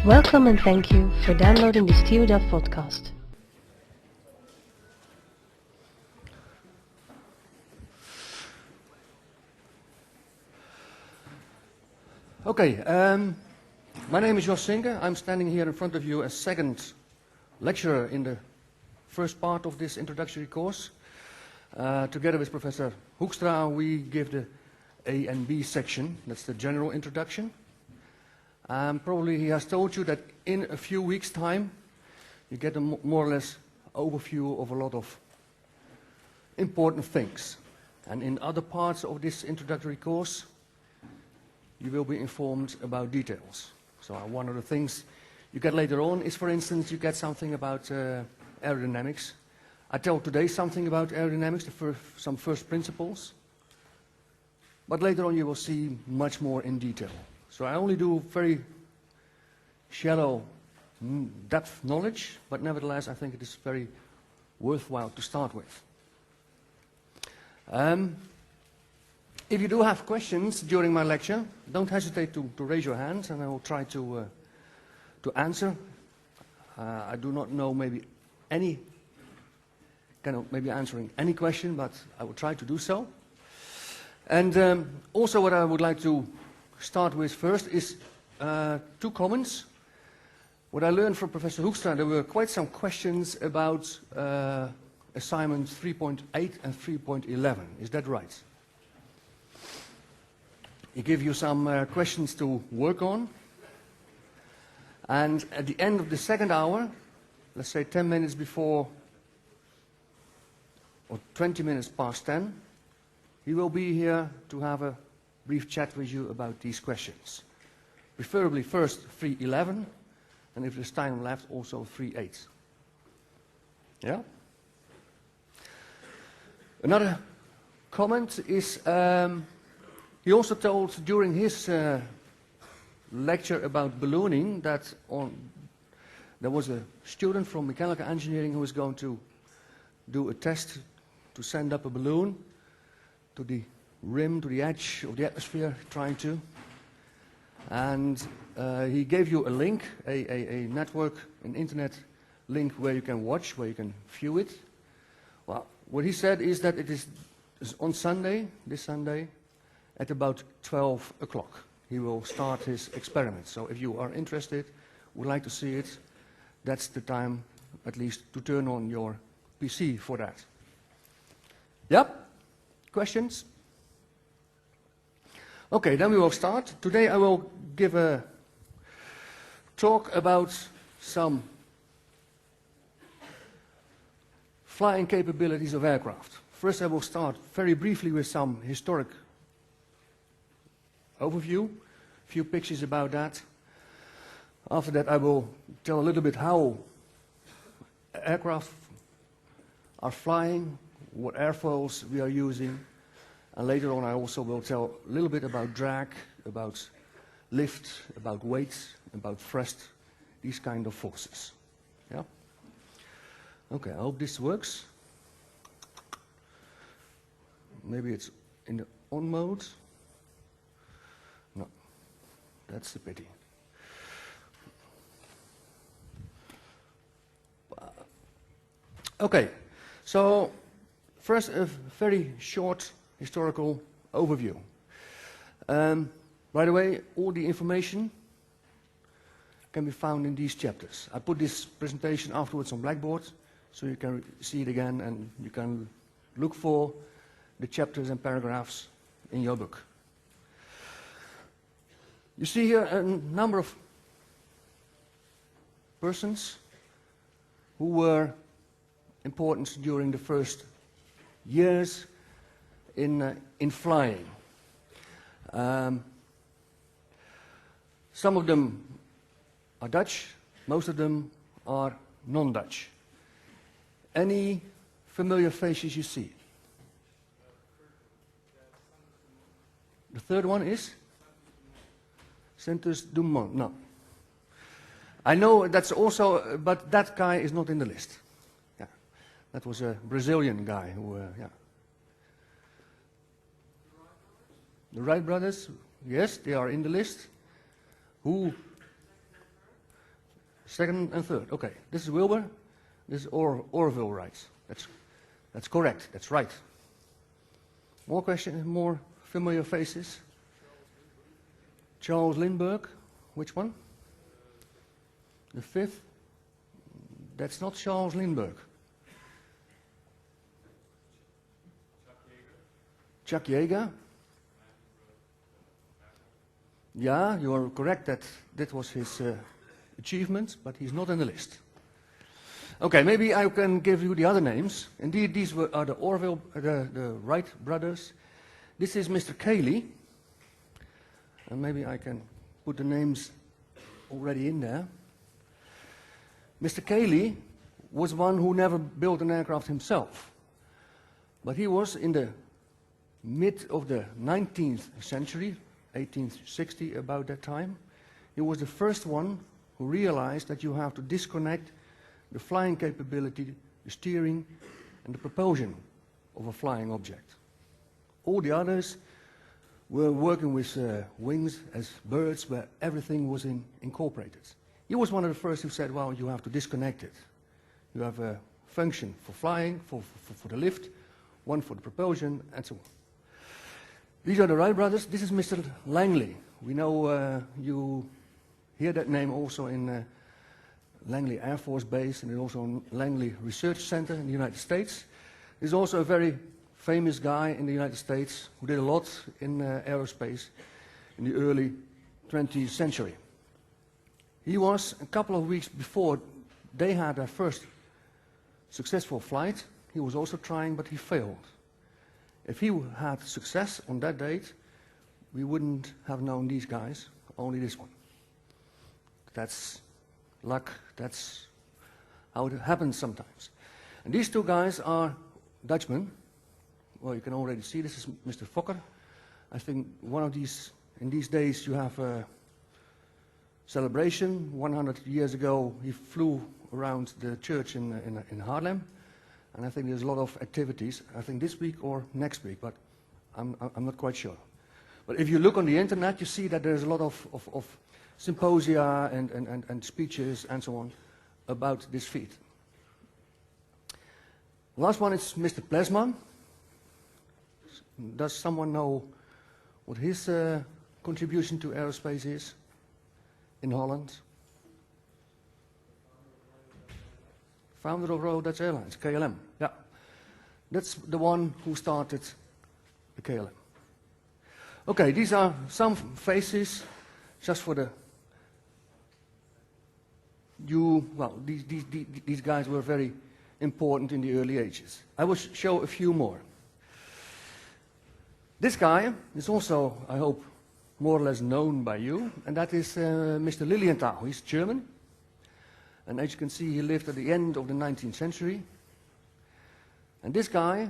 Welcome and thank you for downloading the SteerDuff podcast. Okay, my name is Jos Sinke. I'm standing here in front of you as second lecturer in the first part of this introductory course. Together with Professor Hoekstra, we give the A and B section. That's the general introduction. Probably he has told you that in a few weeks' time, you get a more or less overview of a lot of important things. And in other parts of this introductory course, you will be informed about details. So one of the things you get later on is, for instance, you get something about aerodynamics. I tell today something about aerodynamics, some first principles. But later on you will see much more in detail. So I only do very shallow depth knowledge, but nevertheless I think it is very worthwhile to start with. If you do have questions during my lecture, don't hesitate to raise your hand and I will try to answer. I do not know maybe answering any question, but I will try to do so. And also what I would like to start with first is two comments. What I learned from Professor Hoekstra, there were quite some questions about assignment 3.8 and 3.11. Is that right? He gave you some questions to work on. And at the end of the second hour, let's say 10 minutes before or 20 minutes past 10, he will be here to have a brief chat with you about these questions. Preferably first 3.11, and if there's time left, also 3.8. Yeah? Another comment is, he also told during his lecture about ballooning that there was a student from mechanical engineering who was going to do a test to send up a balloon to the rim, to the edge of the atmosphere, trying to. And he gave you a link, a network, an internet link where you can watch, where you can view it. Well, what he said is that it is on Sunday, this Sunday, at about 12 o'clock. He will start his experiment. So if you are interested, would like to see it, that's the time at least to turn on your PC for that. Yep? Questions? Okay, then we will start. Today I will give a talk about some flying capabilities of aircraft. First I will start very briefly with some historic overview, a few pictures about that. After that I will tell a little bit how aircraft are flying, what airfoils we are using, and later on I also will tell a little bit about drag, about lift, about weight, about thrust, these kind of forces. Yeah? Okay, I hope this works. Maybe it's in the on mode. No, that's a pity. Okay, so first a very short historical overview. By the way, all the information can be found in these chapters. I put this presentation afterwards on Blackboard, so you can see it again and you can look for the chapters and paragraphs in your book. You see here a number of persons who were important during the first years in flying. Some of them are Dutch, most of them are non-Dutch. Any familiar faces you see? The third one is? Santos Dumont. No. I know that's also, but that guy is not in the list. Yeah. That was a Brazilian guy who, yeah. The Wright brothers, yes, they are in the list. Who? second and third. Okay, this is Wilbur. This is Orville Wright. That's correct. That's right. More questions? More familiar faces? Charles Lindbergh. Which one? The fifth? That's not Charles Lindbergh. Chuck Yeager. Yeah, you are correct that was his achievement, but he's not on the list. Okay, maybe I can give you the other names. Indeed, these are the the Wright brothers. This is Mr. Cayley, and maybe I can put the names already in there. Mr. Cayley was one who never built an aircraft himself, but he was in the mid of the 19th century, 1860, about that time. He was the first one who realized that you have to disconnect the flying capability, the steering, and the propulsion of a flying object. All the others were working with wings as birds, where everything was incorporated. He was one of the first who said, well, you have to disconnect it. You have a function for flying, for the lift, one for the propulsion, and so on. These are the Wright brothers. This is Mr. Langley. We know you hear that name also in Langley Air Force Base, and also Langley Research Center in the United States. He's also a very famous guy in the United States who did a lot in aerospace in the early 20th century. He was, a couple of weeks before they had their first successful flight, he was also trying, but he failed. If he had success on that date, we wouldn't have known these guys, only this one. That's luck, that's how it happens sometimes. And these two guys are Dutchmen. Well, you can already see this is Mr. Fokker. I think one of these, in these days you have a celebration. 100 years ago he flew around the church in Haarlem. And I think there's a lot of activities, I think this week or next week, but I'm not quite sure. But if you look on the internet, you see that there's a lot of symposia and speeches and so on about this feat. Last one is Mr. Plesman. Does someone know what his contribution to aerospace is in Holland? Founder of Royal Dutch Airlines, KLM. Yeah, that's the one who started the KLM. Okay, these are some faces just for the these guys were very important in the early ages. I will show a few more. This guy is also, I hope, more or less known by you, and that is Mr. Lilienthal. He's German, and as you can see, he lived at the end of the 19th century. And this guy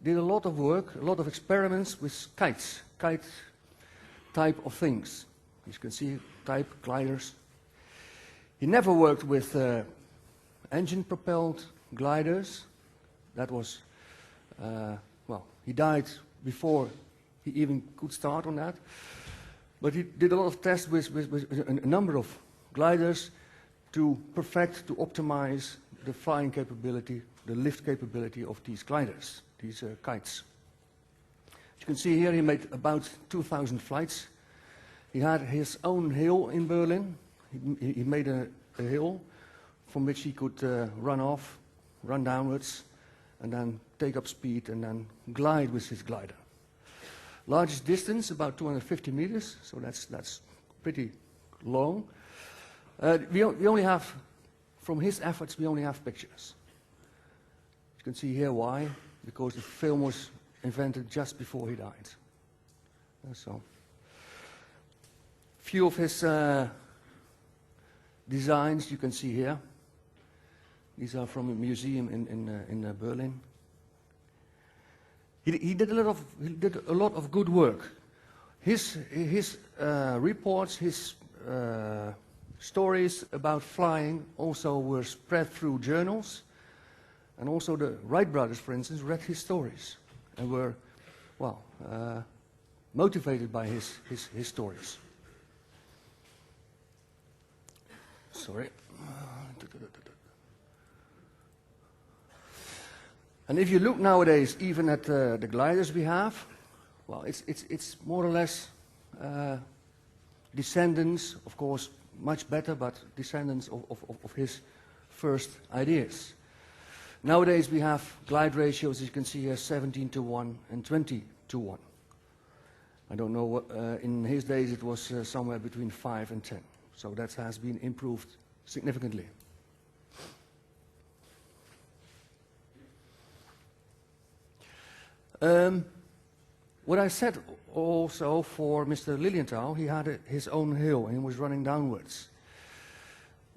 did a lot of work, a lot of experiments with kites, kite type of things. As you can see, type gliders. He never worked with engine-propelled gliders. That was, well, he died before he even could start on that. But he did a lot of tests with a number of gliders to perfect, to optimize the flying capability, the lift capability of these gliders, these kites. As you can see here, he made about 2,000 flights. He had his own hill in Berlin. He made a hill from which he could run off, run downwards, and then take up speed and then glide with his glider. Largest distance, about 250 meters, so that's pretty long. We only have, from his efforts, we only have pictures. You can see here why, because the film was invented just before he died. So, few of his designs you can see here. These are from a museum in Berlin. He did a lot of good work. His reports, his stories about flying also were spread through journals, and also the Wright brothers, for instance, read his stories and were, well, motivated by his stories. sorry. And if you look nowadays even at the gliders we have, well, it's more or less descendants, of course, much better, but descendants of his first ideas. Nowadays we have glide ratios, as you can see here, 17:1 and 20:1. I don't know what, in his days it was somewhere between 5 and 10. So that has been improved significantly. What I said also for Mr. Lilienthal, he had his own hill and he was running downwards.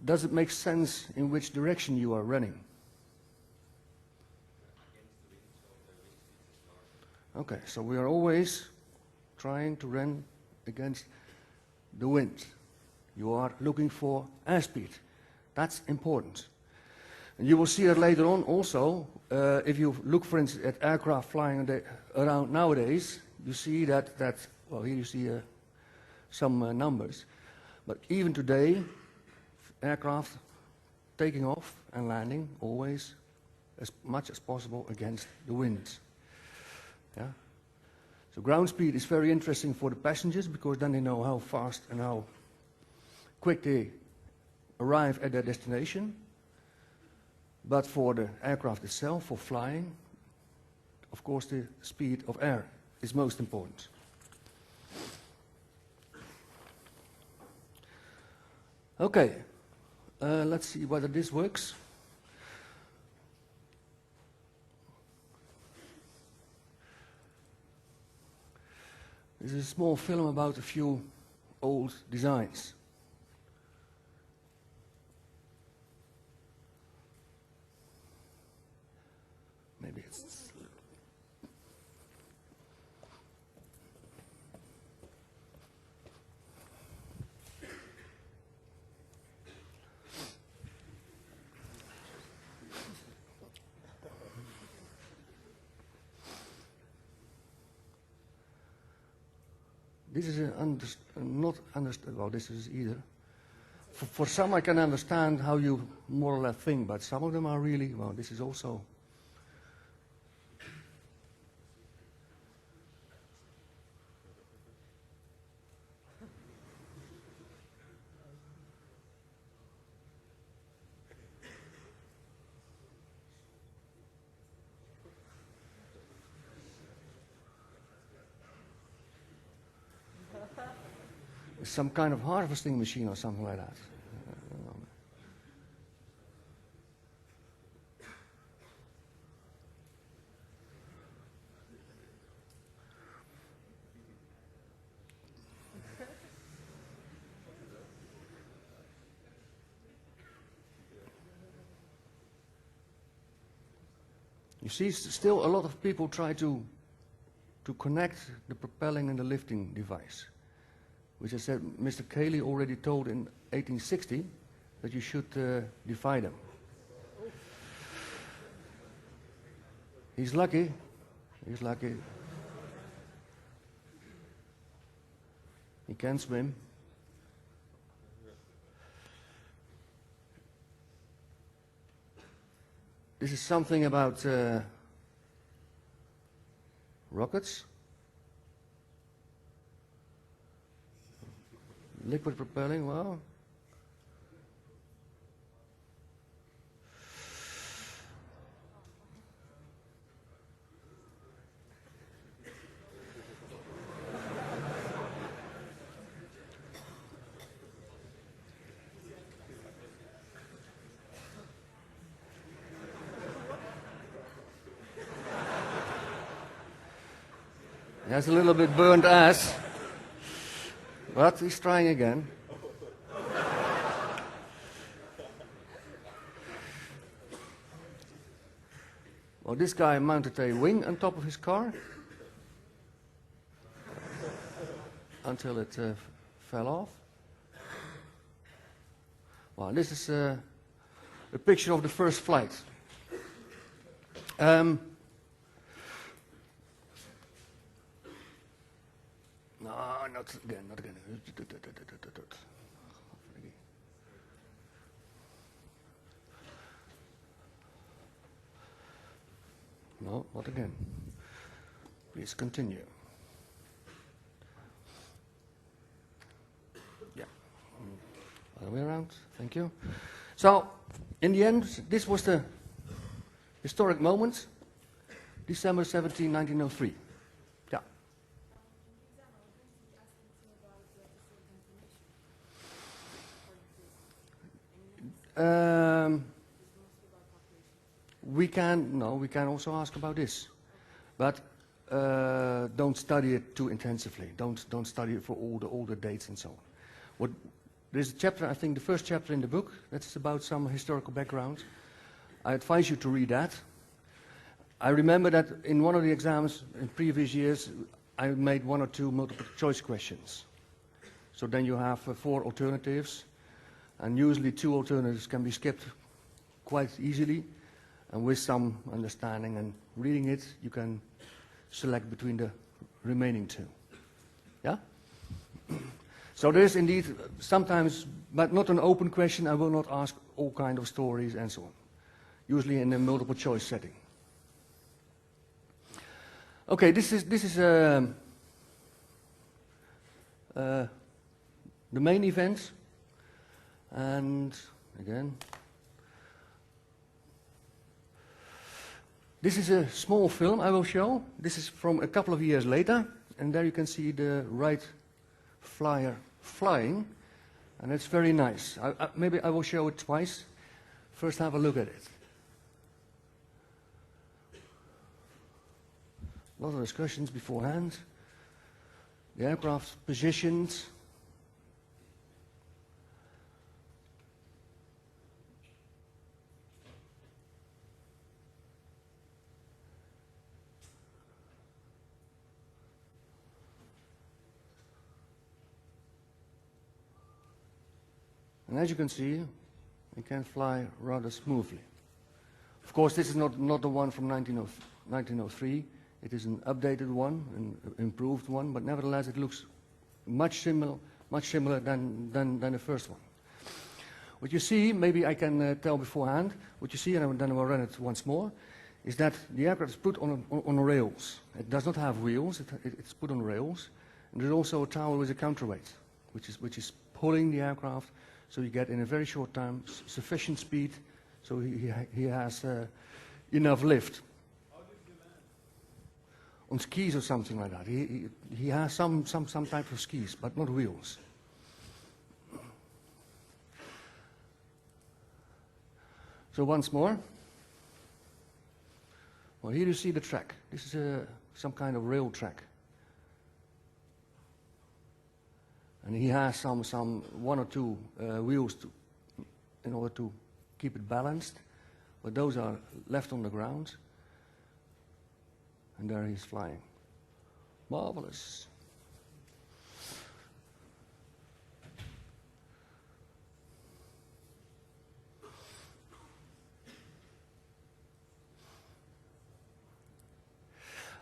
Does it make sense in which direction you are running? Okay, so we are always trying to run against the wind. You are looking for airspeed. That's important. And you will see that later on also, if you look, for instance, at aircraft flying around nowadays, you see that well, here you see some numbers. But even today, aircraft taking off and landing always as much as possible against the wind. Yeah? So ground speed is very interesting for the passengers because then they know how fast and how quick they arrive at their destination. But for the aircraft itself, for flying, of course the speed of air is most important. Okay, let's see whether this works. This is a small film about a few old designs. Maybe it's... This is not understood. Well, this is either. For some, I can understand how you more or less think, but some of them are really, well, this is also. Some kind of harvesting machine or something like that. You see, still a lot of people try to connect the propelling and the lifting device, which I said Mr. Cayley already told in 1860 that you should divide them. He's lucky. He's lucky. He can swim. This is something about rockets. Liquid propelling, well. He has a little bit burnt ass. But he's trying again. Well, this guy mounted a wing on top of his car until it fell off. Well, this is a picture of the first flight. No, not again, not again. No, not again. Please continue. Yeah. Other way around. Thank you. So, in the end, this was the historic moment, December 17, 1903. Yeah. We can also ask about this, but don't study it too intensively. Don't study it for all the dates and so on. There's a chapter, I think the first chapter in the book, that's about some historical background. I advise you to read that. I remember that in one of the exams in previous years, I made 1 or 2 multiple choice questions. So then you have 4 alternatives, and usually 2 alternatives can be skipped quite easily. And with some understanding and reading it, you can select between the remaining 2. Yeah? So there is indeed sometimes, but not an open question. I will not ask all kind of stories and so on. Usually in a multiple choice setting. Okay, this is the main event, and again, this is a small film I will show. This is from a couple of years later, and there you can see the Wright Flyer flying, and it's very nice. Maybe I will show it twice. First, have a look at it. A lot of discussions beforehand. The aircraft positioned. And as you can see, it can fly rather smoothly. Of course, this is not the one from 1903. It is an updated one, an improved one, but nevertheless it looks much similar than the first one. What you see, maybe I can tell beforehand, what you see, and then I will run it once more, is that the aircraft is put on rails. It does not have wheels, it's put on rails. And there's also a tower with a counterweight, which is pulling the aircraft, so you get in a very short time sufficient speed, so he has enough lift. On skis or something like that. He has some type of skis, but not wheels. So once more. Well, here you see the track. This is some kind of rail track. And he has some 1 or 2 wheels in order to keep it balanced, but those are left on the ground. And there he's flying. Marvelous.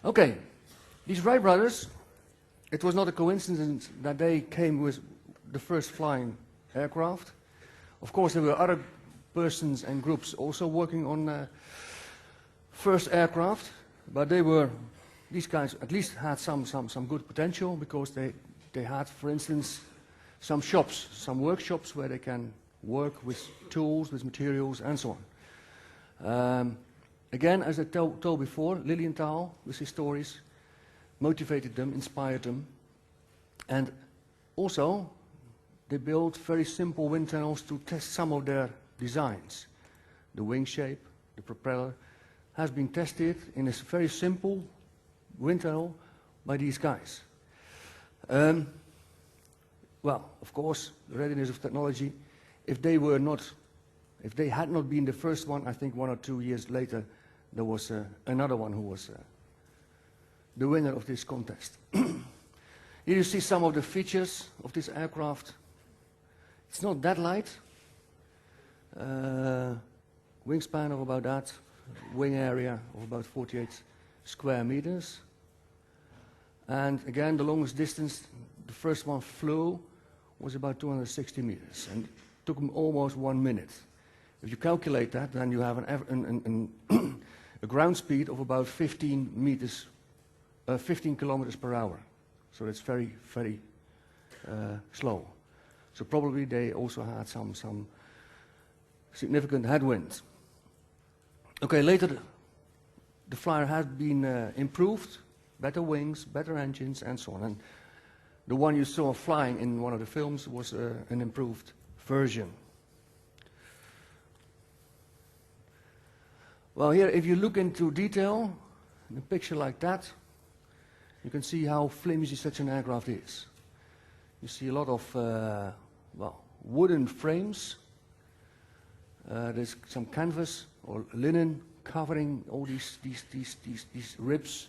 Okay, these Wright brothers, it was not a coincidence that they came with the first flying aircraft. Of course, there were other persons and groups also working on first aircraft. But these guys at least had some good potential, because they had, for instance, some shops, some workshops where they can work with tools, with materials, and so on. Again, as I told before, Lilienthal, with his stories, motivated them, inspired them. And also, they built very simple wind tunnels to test some of their designs. The wing shape, the propeller, has been tested in a very simple wind tunnel by these guys. Well, of course, the readiness of technology, if they had not been the first one, I think 1 or 2 years later, there was another one who was the winner of this contest. Here you see some of the features of this aircraft. It's not that light. Wingspan of about that. Wing area of about 48 square meters. And again, the longest distance the first one flew was about 260 meters, and it took them almost 1 minute. If you calculate that, then you have a a ground speed of about 15 kilometers per hour. So it's very, very slow. So probably they also had some significant headwinds. Okay, later the flyer has been improved, better wings, better engines, and so on. And the one you saw flying in one of the films was an improved version. Well, here, if you look into detail, in a picture like that, you can see how flimsy such an aircraft is. You see a lot of, well, wooden frames. There's some canvas or linen covering all these ribs.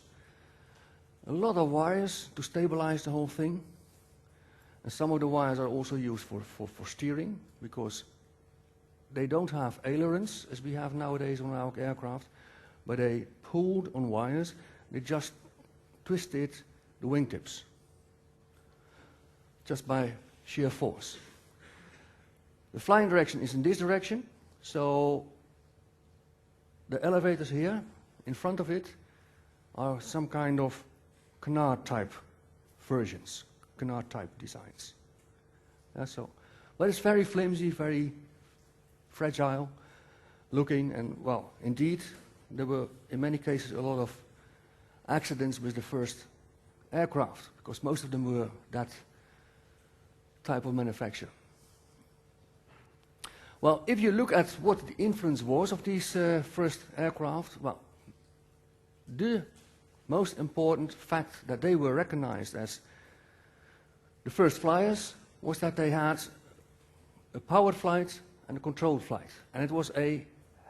A lot of wires to stabilize the whole thing. And some of the wires are also used for steering, because they don't have ailerons as we have nowadays on our aircraft, but they pulled on wires. They just twisted the wingtips just by sheer force. The flying direction is in this direction, so the elevators here in front of it are some kind of canard type versions, canard type designs. But it's very flimsy, very fragile looking, and well, indeed, there were in many cases a lot of accidents with the first aircraft, because most of them were that type of manufacture. Well, if you look at what the influence was of these first aircraft, well, the most important fact that they were recognized as the first flyers was that they had a powered flight and a controlled flight, and it was a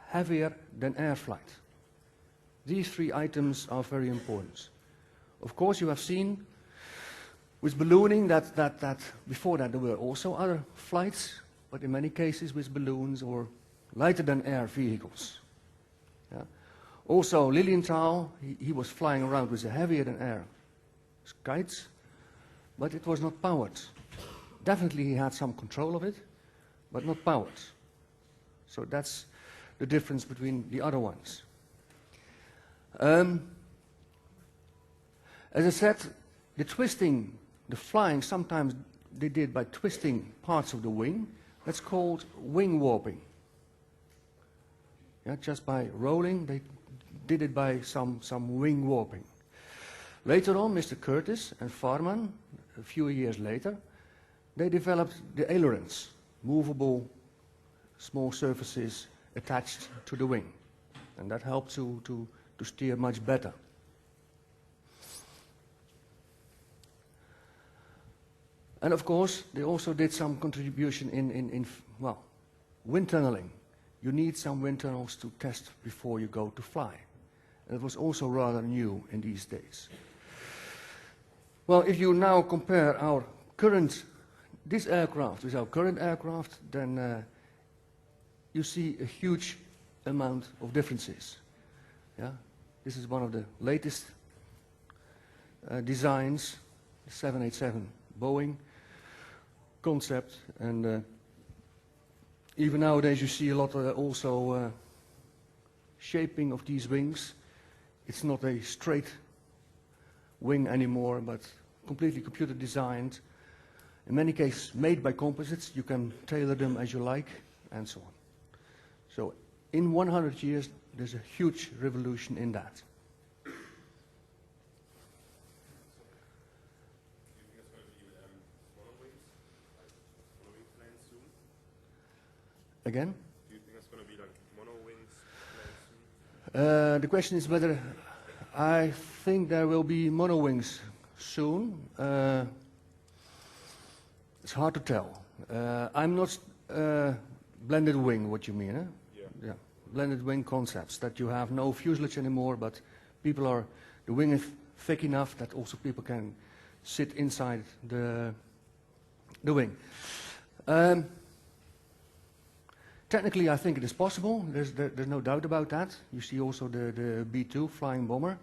heavier than air flight. These three items are very important. Of course, you have seen with ballooning that before that there were also other flights, but in many cases with balloons or lighter than air vehicles. Yeah. Also, Lilienthal, he was flying around with a heavier than air kites, but it was not powered. Definitely he had some control of it, but not powered. So that's the difference between the other ones. As I said, the twisting, the flying, sometimes they did by twisting parts of the wing. That's called wing warping. Yeah, just by rolling, they did it by some wing warping. Later on, Mr. Curtis and Farman, a few years later, they developed the ailerons, movable small surfaces attached to the wing. And that helped to steer much better. And of course, they also did some contribution in well, wind tunneling. You need some wind tunnels to test before you go to fly. And it was also rather new in these days. Well, if you now compare this aircraft with our current aircraft, then you see a huge amount of differences. Yeah? This is one of the latest designs, the 787 Boeing concept, and even nowadays you see a lot also shaping of these wings. It's not a straight wing anymore, but completely computer designed. In many cases made by composites. You can tailor them as you like, and so on. So in 100 years, there's a huge revolution in that. Again? Do you think it's going to be like mono wings soon? The question is whether I think there will be mono wings soon. It's hard to tell. I'm not blended wing, what you mean, eh? Yeah. Blended wing concepts, that you have no fuselage anymore, but the wing is thick enough that also people can sit inside the wing. Technically, I think it is possible. There's no doubt about that. You see also the B-2 flying bomber.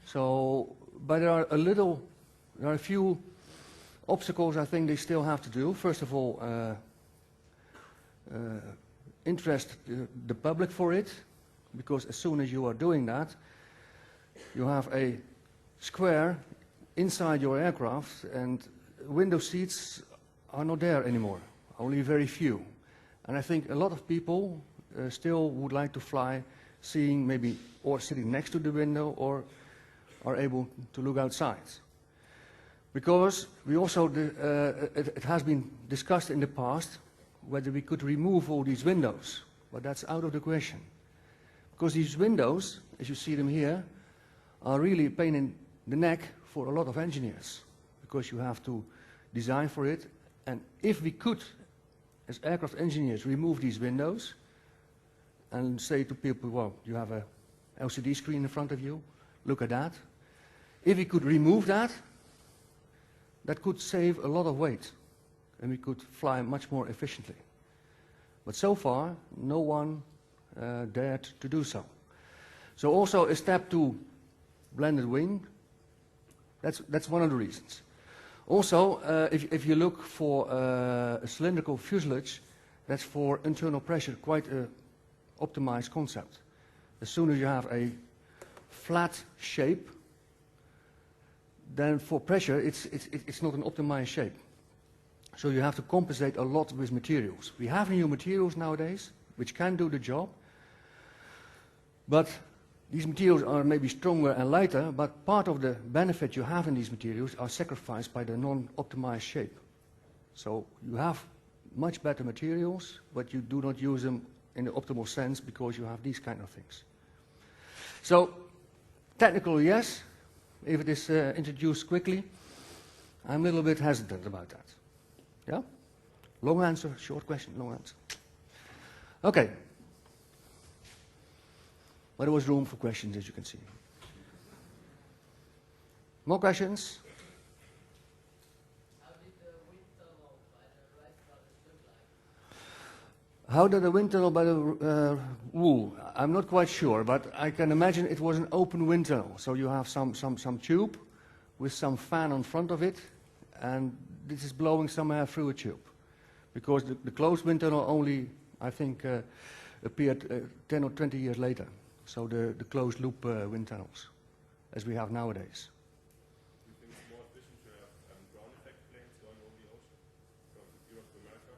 So, but there are a few obstacles I think they still have to do. First of all, interest the public for it, because as soon as you are doing that, you have a square inside your aircraft, and window seats are not there anymore, only very few. And I think a lot of people still would like to fly seeing maybe or sitting next to the window or are able to look outside. Because we also, it has been discussed in the past whether we could remove all these windows, but that's out of the question. Because these windows, as you see them here, are really a pain in the neck for a lot of engineers, because you have to design for it. And if we could, as aircraft engineers, remove these windows and say to people, well, you have a LCD screen in front of you, look at that. If we could remove that, that could save a lot of weight, and we could fly much more efficiently. But so far, no one dared to do so. So also a step to blended wing, that's one of the reasons. Also, if you look for a cylindrical fuselage, that's for internal pressure quite an optimized concept. As soon as you have a flat shape, then for pressure it's not an optimized shape. So you have to compensate a lot with materials. We have new materials nowadays which can do the job, but these materials are maybe stronger and lighter, but part of the benefit you have in these materials are sacrificed by the non-optimized shape. So you have much better materials, but you do not use them in the optimal sense because you have these kind of things. So technical, yes. If it is introduced quickly, I'm a little bit hesitant about that. Yeah? Long answer, short question, long answer. Okay. But there was room for questions, as you can see. More questions? How did the wind tunnel by the wool? I'm not quite sure, but I can imagine it was an open wind tunnel. So you have some tube with some fan on front of it, and this is blowing some air through a tube. Because the closed wind tunnel only, I think, appeared 10 or 20 years later. So the closed loop wind tunnels, as we have nowadays. Do you think it's more efficient to have ground effect planes going over the ocean from Europe to America?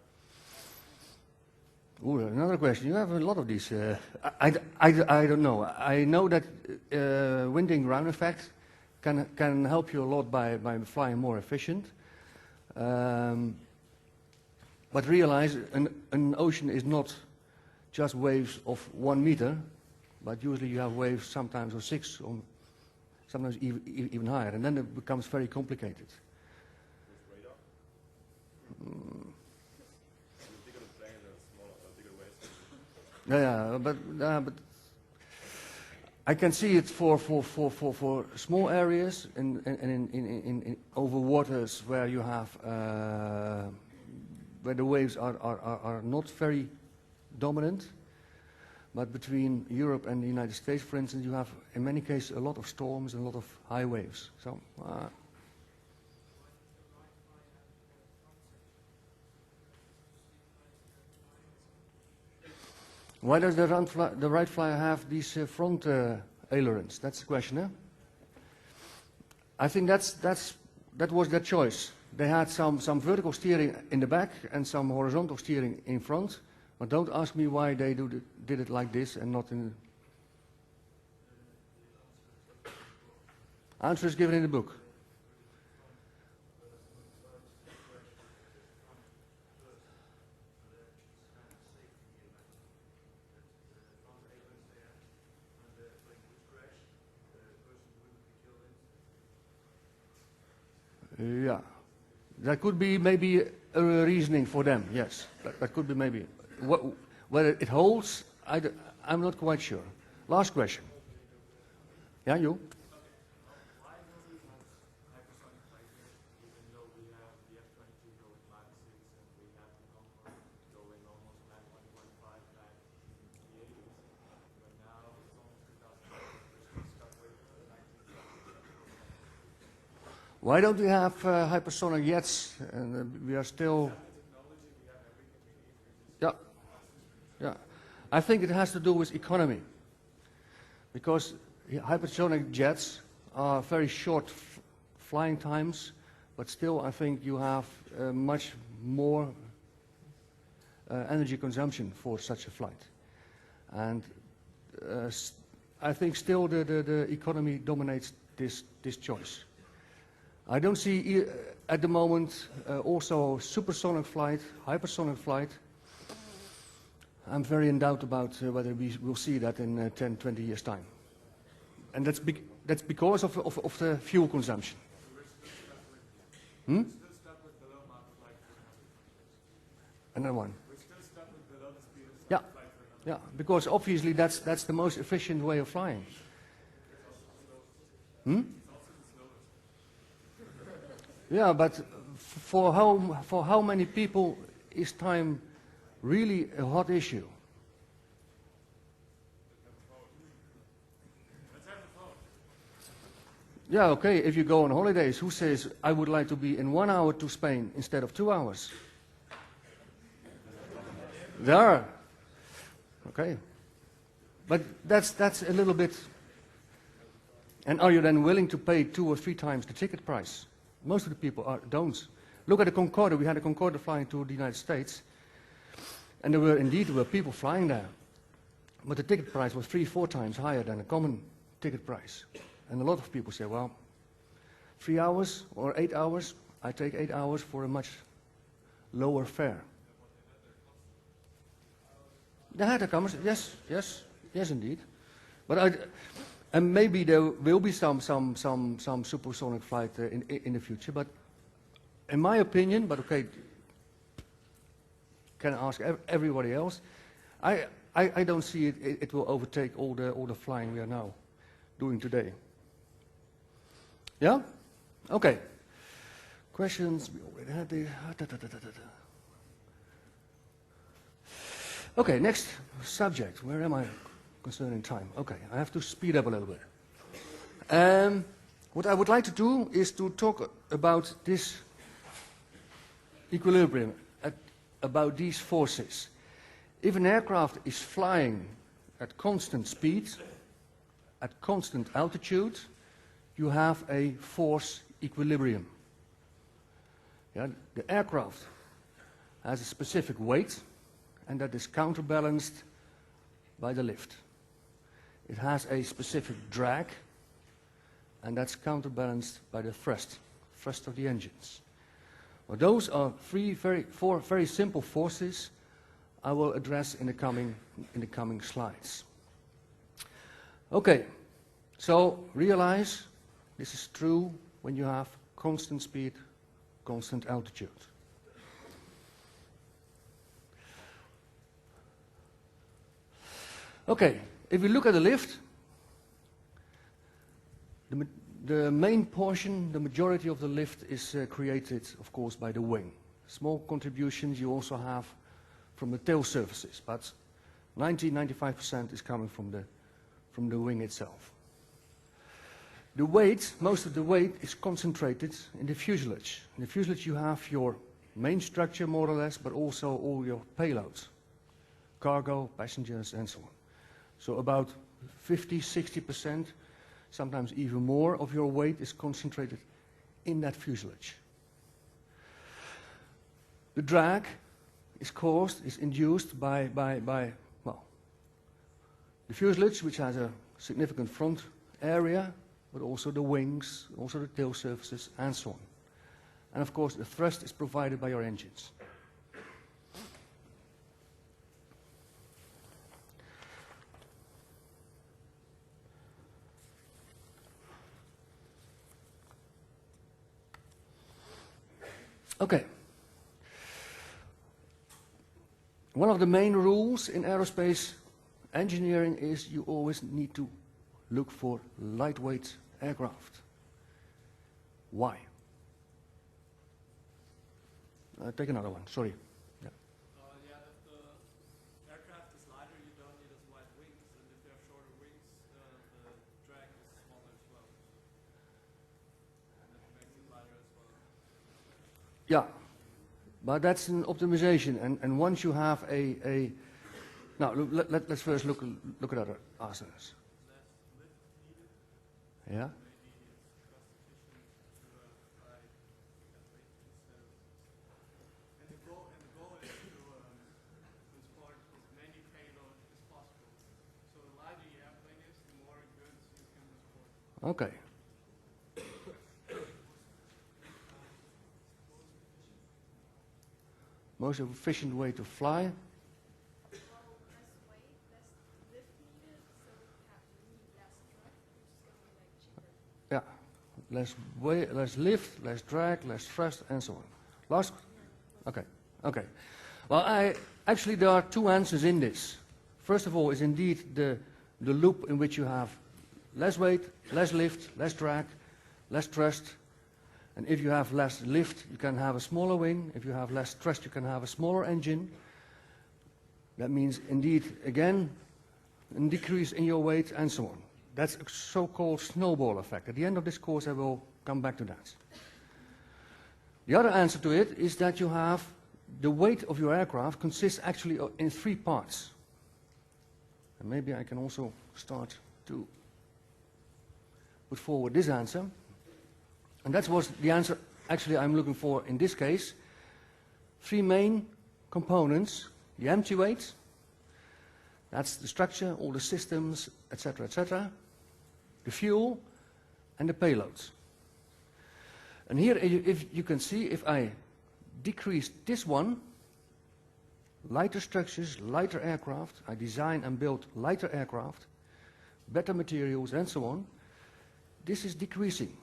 Ooh, another question. You have a lot of these. I don't know. I know that winding ground effect can help you a lot by flying more efficient. But realize an ocean is not just waves of 1 meter, but usually you have waves sometimes of 6, or sometimes even higher, and then it becomes very complicated. With radar? Bigger the plane, bigger waves. Yeah, but I can see it for small areas and in over waters where you have where the waves are not very dominant. But between Europe and the United States, for instance, you have in many cases a lot of storms and a lot of high waves. So. Why does the right flyer have these front ailerons? That's the question, eh? I think that was their choice. They had some vertical steering in the back and some horizontal steering in front. But don't ask me why they did it like this and not in. Answer is given in the book. Yeah, that could be maybe a reasoning for them. Yes, that could be maybe. Whether it holds, I'm not quite sure. Last question. Yeah, you? Why do we have hypersonic fighters even though we have the F-22 going Mach 6 and we have the Concorde going almost Mach 1.5 like in the 80s? But now it's almost 2,000 we're stuck with 1970. Why don't we have hypersonic jets? And we are still. Yeah, yeah. I think it has to do with economy. because hypersonic jets are very short flying times, but still I think you have much more energy consumption for such a flight. And I think still the economy dominates this choice. I don't see at the moment also supersonic flight, hypersonic flight. I'm very in doubt about whether we will see that in 10, 20 years' time. And that's because of the fuel consumption. Hmm? Another one. Yeah, yeah, because obviously that's the most efficient way of flying. Hmm? Yeah, but for how many people is time really a hot issue? Yeah, okay, if you go on holidays, who says, I would like to be in 1 hour to Spain instead of 2 hours? There are. Okay. But that's a little bit... And are you then willing to pay 2 or 3 times the ticket price? Most of the people don't. Look at the Concorde. We had a Concorde flying to the United States. And there were people flying there. But the ticket price was 3, 4 times higher than a common ticket price. And a lot of people say, well, 3 hours or 8 hours, I take 8 hours for a much lower fare. They had a commerce, yes, indeed. But and maybe there will be some supersonic flight in the future. But in my opinion, but okay, can I ask everybody else? I don't see it will overtake all the flying we are now doing today. Yeah? Okay. Questions? We already had the... Okay, next subject. Where am I concerning time? Okay, I have to speed up a little bit. What I would like to do is to talk about this equilibrium, about these forces. If an aircraft is flying at constant speed, at constant altitude, you have a force equilibrium. Yeah, the aircraft has a specific weight, and that is counterbalanced by the lift. It has a specific drag, and that's counterbalanced by the thrust of the engines. Well, those are four very simple forces I will address in the coming slides. Okay, so realize this is true when you have constant speed, constant altitude. Okay, if we look at the lift, the main portion, the majority of the lift is created, of course, by the wing. Small contributions you also have from the tail surfaces, but 90–95% is coming from the wing itself. The weight, most of the weight is concentrated in the fuselage. In the fuselage you have your main structure more or less, but also all your payloads, cargo, passengers and so on. So about 50–60%, sometimes even more of your weight is concentrated in that fuselage. The drag is induced by well, the fuselage, which has a significant front area, but also the wings, also the tail surfaces, and so on. And of course, the thrust is provided by your engines. Okay. One of the main rules in aerospace engineering is you always need to look for lightweight aircraft. Why? Take another one, sorry. Yeah. Yeah, if the aircraft is lighter, you don't need as wide wings, and if they have shorter wings, the drag is smaller as well. And that makes it lighter as well. Yeah, but that's an optimization, and once you have now let's first look at other answers. Yeah. maybe it's cost efficient to fly at weight instead of. And the goal is to transport as many payload as possible. So the larger your airplane is, the more goods you can transport. Okay. Most efficient way to fly. Well, less weight, less lift needed, so you need less truck, which is going to be like cheaper. Yeah. Less weight, less lift, less drag, less thrust, and so on. Last? Okay. Okay. Well, actually there are two answers in this. First of all is indeed the loop in which you have less weight, less lift, less drag, less thrust. And if you have less lift, you can have a smaller wing. If you have less thrust, you can have a smaller engine. That means indeed, again, a decrease in your weight and so on. That's a so-called snowball effect. At the end of this course, I will come back to that. The other answer to it is that you have the weight of your aircraft consists actually in three parts. And maybe I can also start to put forward this answer. And that was the answer actually I'm looking for in this case. Three main components: the empty weight, that's the structure, all the systems, etc., etc., the fuel, and the payloads. And here, if you can see, if I decrease this one, lighter structures, lighter aircraft, I design and build lighter aircraft, better materials, and so on, this is decreasing.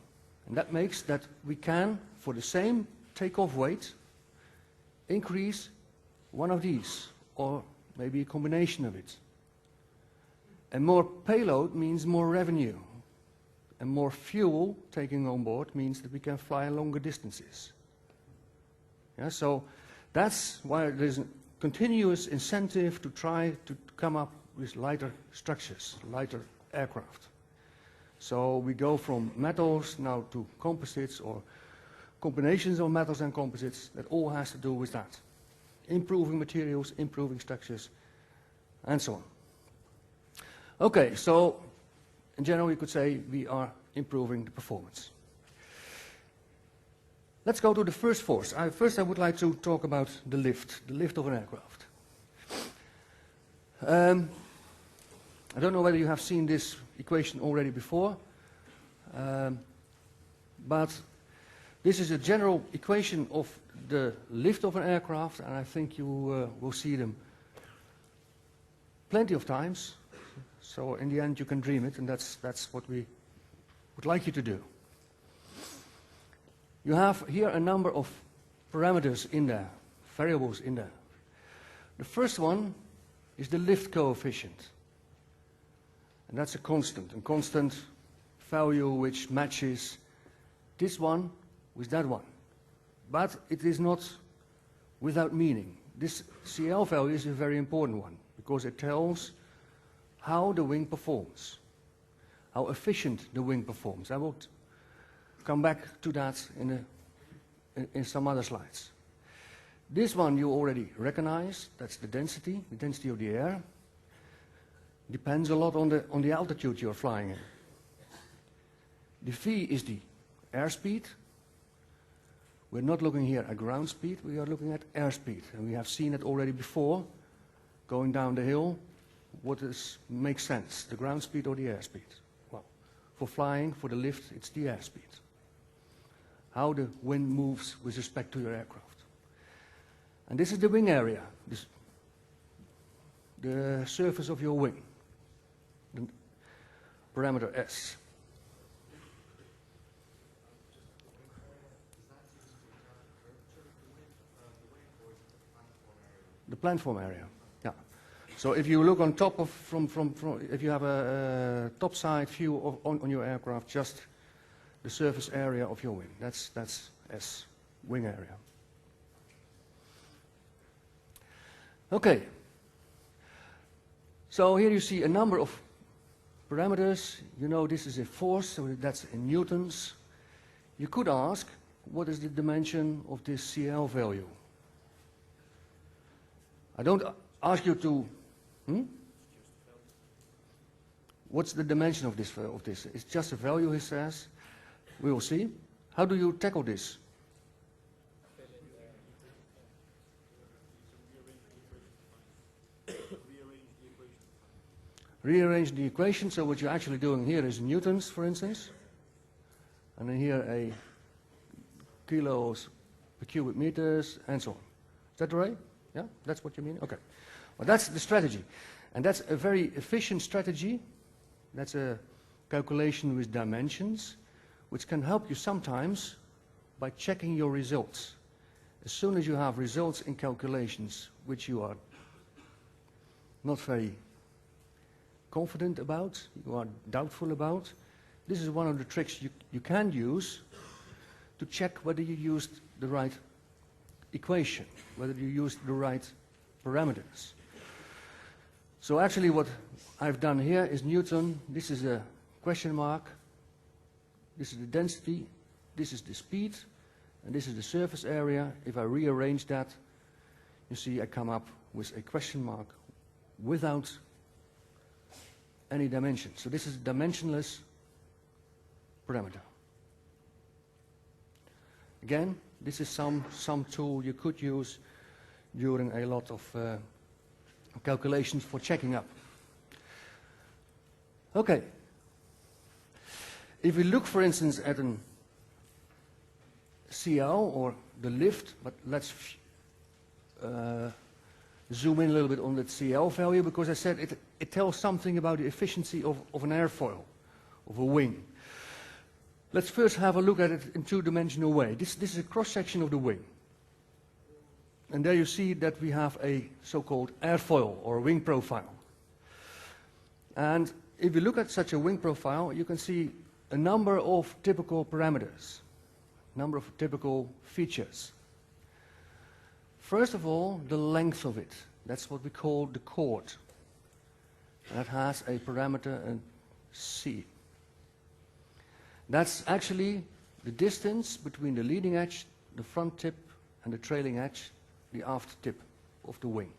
And that makes that we can, for the same takeoff weight, increase one of these, or maybe a combination of it. And more payload means more revenue. And more fuel taking on board means that we can fly longer distances. Yeah, so that's why there's a continuous incentive to try to come up with lighter structures, lighter aircraft. So we go from metals now to composites, or combinations of metals and composites. That all has to do with that. Improving materials, improving structures, and so on. Okay, so in general you could say we are improving the performance. Let's go to the first force. First I would like to talk about the lift of an aircraft. I don't know whether you have seen this equation already before, but this is a general equation of the lift of an aircraft, and I think you will see them plenty of times. So in the end you can dream it, and that's what we would like you to do. You have here a number of parameters in there, variables in there. The first one is the lift coefficient. And that's a constant value which matches this one with that one. But it is not without meaning. This CL value is a very important one because it tells how the wing performs, how efficient the wing performs. I will come back to that in some other slides. This one you already recognize, that's the density of the air. Depends a lot on the altitude you're flying in. The V is the airspeed. We're not looking here at ground speed, we are looking at airspeed. And we have seen it already before, going down the hill. What makes sense, the ground speed or the airspeed? Well, for flying, for the lift, it's the airspeed. How the wind moves with respect to your aircraft. And this is the wing area, the surface of your wing. The parameter S. The platform area, yeah. So if you look on top of, if you have a topside view on your aircraft, just the surface area of your wing. That's S, wing area. Okay. So here you see a number of parameters. You know this is a force, so that's in newtons. You could ask, what is the dimension of this CL value? I don't ask you to... What's the dimension of this? It's just a value, he says. We will see. How do you tackle this? Rearrange the equation. So what you're actually doing here is newtons, for instance. And then here a kilos per cubic meters, and so on. Is that right? Yeah, that's what you mean? Okay. Well, that's the strategy. And that's a very efficient strategy. That's a calculation with dimensions, which can help you sometimes by checking your results. As soon as you have results in calculations which you are not very confident about, you are doubtful about, this is one of the tricks you can use to check whether you used the right equation, whether you used the right parameters. So actually what I've done here is Newton. This is a question mark. This is the density. This is the speed. And this is the surface area. If I rearrange that, you see I come up with a question mark without any dimension. So this is a dimensionless parameter. Again, this is some tool you could use during a lot of calculations for checking up. Okay. If we look, for instance, at an CL or the lift, but let's zoom in a little bit on that CL value, because I said it tells something about the efficiency of an airfoil, of a wing. Let's first have a look at it in two-dimensional way. This is a cross-section of the wing. And there you see that we have a so-called airfoil or wing profile. And if you look at such a wing profile, you can see a number of typical parameters, number of typical features. First of all, the length of it. That's what we call the chord. And that has a parameter C. That's actually the distance between the leading edge, the front tip, and the trailing edge, the aft tip of the wing.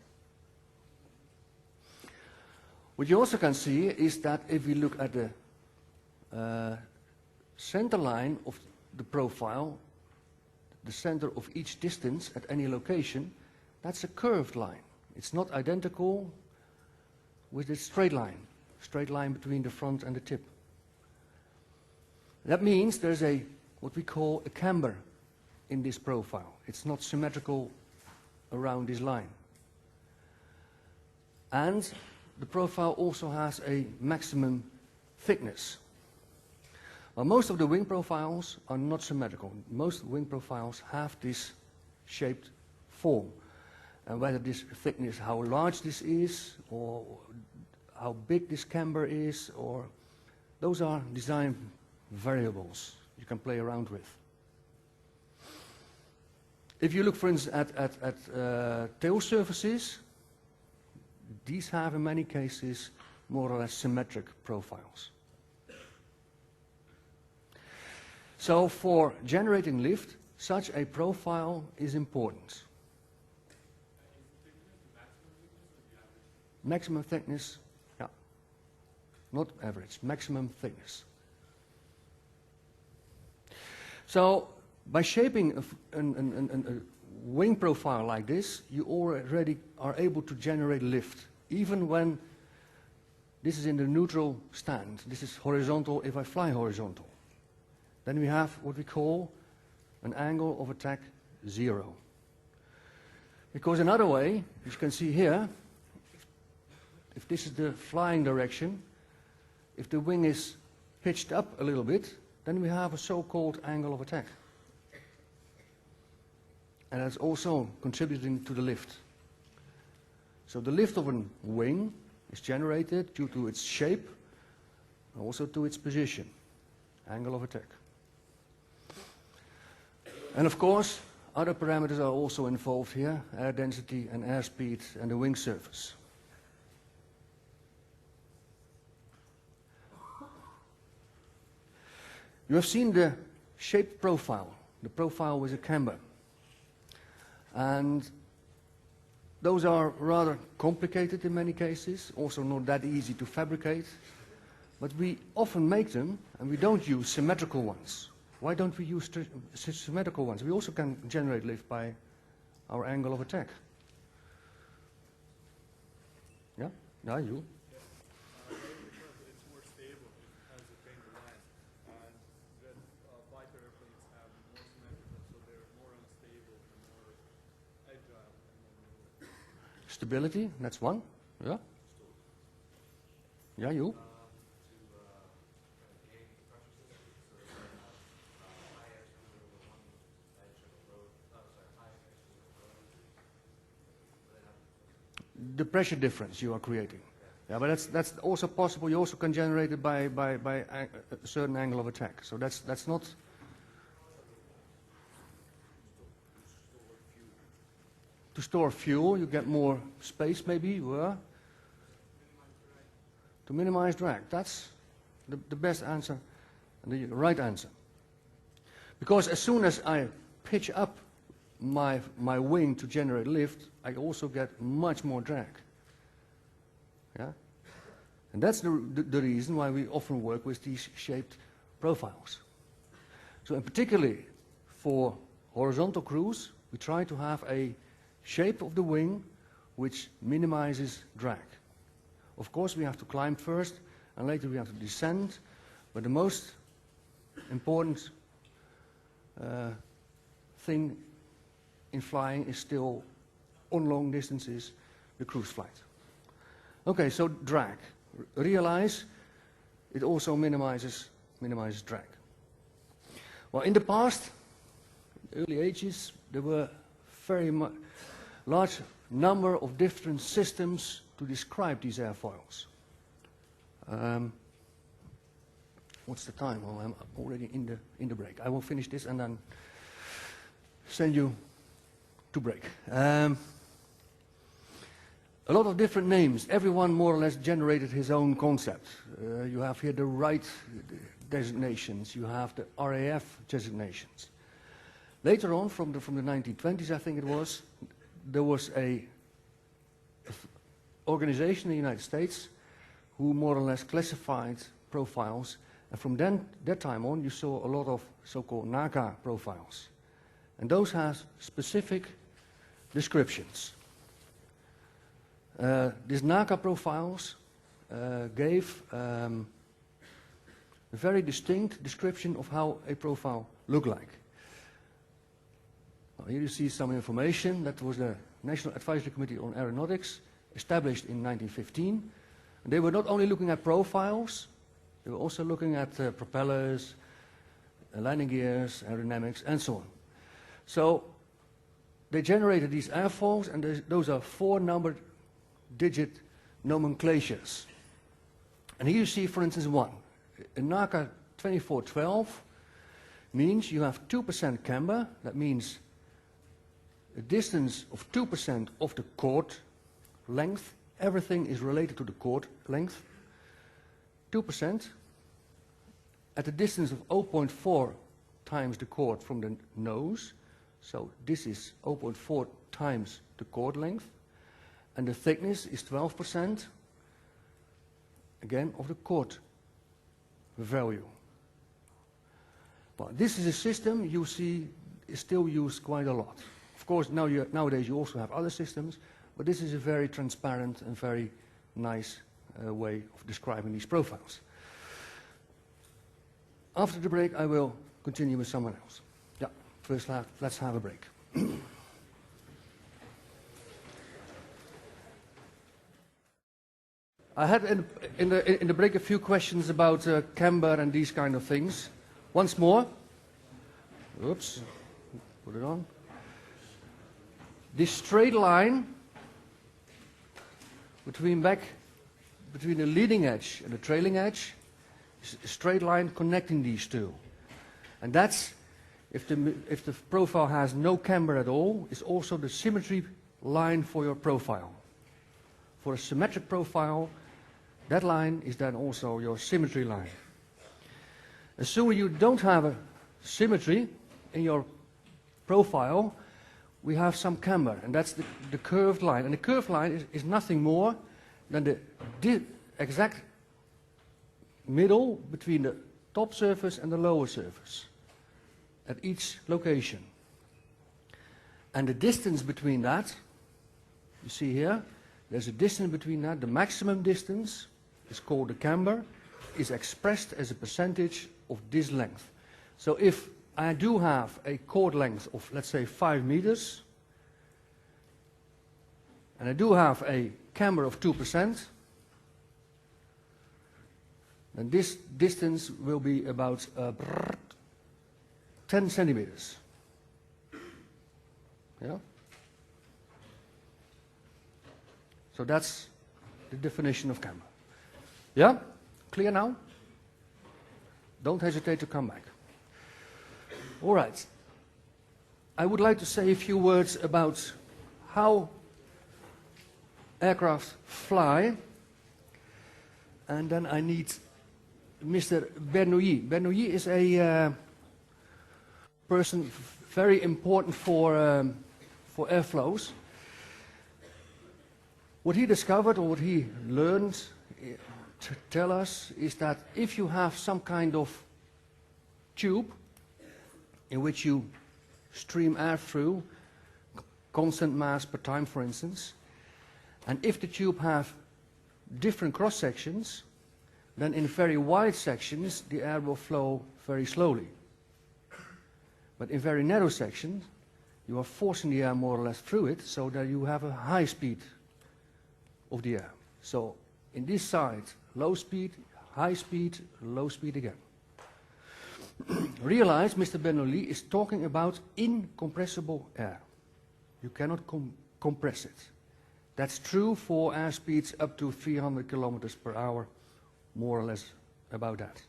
What you also can see is that if we look at the center line of the profile, the center of each distance at any location, that's a curved line. It's not identical with the straight line between the front and the tip. That means there's what we call a camber in this profile. It's not symmetrical around this line. And the profile also has a maximum thickness. Well, most of the wing profiles are not symmetrical. Most wing profiles have this shaped form. And whether this thickness, how large this is, or how big this camber is, or those are design variables you can play around with. If you look, for instance, at tail surfaces, these have in many cases more or less symmetric profiles. So for generating lift, such a profile is important. Maximum thickness, yeah. Not average, maximum thickness. So by shaping a wing profile like this, you already are able to generate lift, even when this is in the neutral stand. This is horizontal if I fly horizontal. Then we have what we call an angle of attack 0. Because another way, as you can see here, if this is the flying direction, if the wing is pitched up a little bit, then we have a so-called angle of attack. And that's also contributing to the lift. So the lift of a wing is generated due to its shape, and also to its position, angle of attack. And of course, other parameters are also involved here, air density and airspeed and the wing surface. You have seen the shape profile, the profile with a camber. And those are rather complicated in many cases, also not that easy to fabricate. But we often make them, and we don't use symmetrical ones. Why don't we use symmetrical ones? We also can generate lift by our angle of attack. Yeah? Yeah, you? Because it's more stable, it has a fainter line, and then fighter airplanes have more symmetrical, so they're more unstable and more agile and more Stability, that's one. Yeah? Yeah, you? The pressure difference you are creating. Yeah, but that's also possible. You also can generate it by a certain angle of attack. So that's not. To store fuel, you get more space maybe. Yeah. To minimize drag. That's the best answer and the right answer. Because as soon as I pitch up my wing to generate lift, I also get much more drag. Yeah? And that's the reason why we often work with these shaped profiles. So in particularly for horizontal cruise, we try to have a shape of the wing which minimizes drag. Of course we have to climb first and later we have to descend, but the most important thing in flying is still, on long distances, the cruise flight. Okay, so drag. Realize it also minimizes drag. Well, in the past, early ages, there were very large number of different systems to describe these airfoils. What's the time? Well, I'm already in the break. I will finish this and then send you to break. A lot of different names. Everyone more or less generated his own concept. You have here the right designations. You have the RAF designations. Later on, from the 1920s, I think it was, there was a organization in the United States who more or less classified profiles. And from that time on, you saw a lot of so-called NACA profiles. And those have specific descriptions. These NACA profiles gave a very distinct description of how a profile looked like. Well, here you see some information. That was the National Advisory Committee on Aeronautics, established in 1915. And they were not only looking at profiles, they were also looking at propellers, landing gears, aerodynamics, and so on. So they generated these airfoils, and those are 4-numbered digit nomenclatures. And here you see, for instance, one. A NACA 2412 means you have 2% camber. That means a distance of 2% of the chord length. Everything is related to the chord length. 2% at a distance of 0.4 times the chord from the nose. So this is 0.4 times the chord length. And the thickness is 12%, again, of the chord value. Well, this is a system you see is still used quite a lot. Of course, nowadays you also have other systems, but this is a very transparent and very nice way of describing these profiles. After the break, I will continue with someone else. Yeah, first let's have a break. I had in the break a few questions about camber and these kind of things. Once more. Oops. Put it on. This straight line between the leading edge and the trailing edge is a straight line connecting these two. And that's, if the profile has no camber at all, is also the symmetry line for your profile. For a symmetric profile, that line is then also your symmetry line. As soon as you don't have a symmetry in your profile, we have some camber, and that's the curved line. And the curved line is nothing more than the exact middle between the top surface and the lower surface at each location. And the distance between that, you see here, there's a distance between that. The maximum distance is called the camber, is expressed as a percentage of this length. So if I do have a chord length of, let's say, 5 meters, and I do have a camber of 2%, then this distance will be about 10 centimeters. Yeah? So that's the definition of camber. Yeah? Clear now? Don't hesitate to come back. All right. I would like to say a few words about how aircraft fly, and then I need Mr. Bernoulli. Bernoulli is a person very important for airflows. What he discovered, or what he learned to tell us, is that if you have some kind of tube in which you stream air through, constant mass per time, for instance, and if the tube have different cross sections, then in very wide sections the air will flow very slowly. But in very narrow sections you are forcing the air more or less through it, so that you have a high speed of the air. So in this side, low speed, high speed, low speed again. Realize Mr. Bernoulli is talking about incompressible air. You cannot compress it. That's true for air speeds up to 300 kilometers per hour, more or less about that.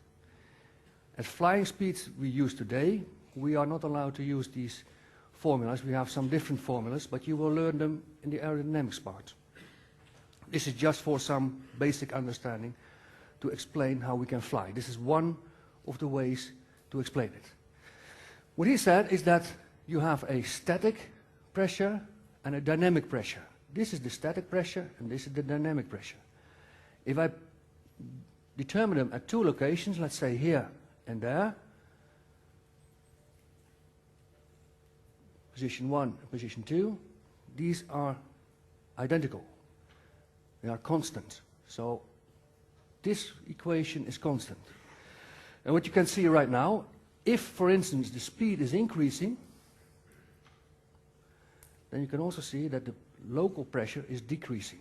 At flying speeds we use today, we are not allowed to use these formulas. We have some different formulas, but you will learn them in the aerodynamics part. This is just for some basic understanding to explain how we can fly. This is one of the ways to explain it. What he said is that you have a static pressure and a dynamic pressure. This is the static pressure and this is the dynamic pressure. If I determine them at two locations, let's say here and there, position 1 and position 2, these are identical. They are constant. So this equation is constant. And what you can see right now, if, for instance, the speed is increasing, then you can also see that the local pressure is decreasing.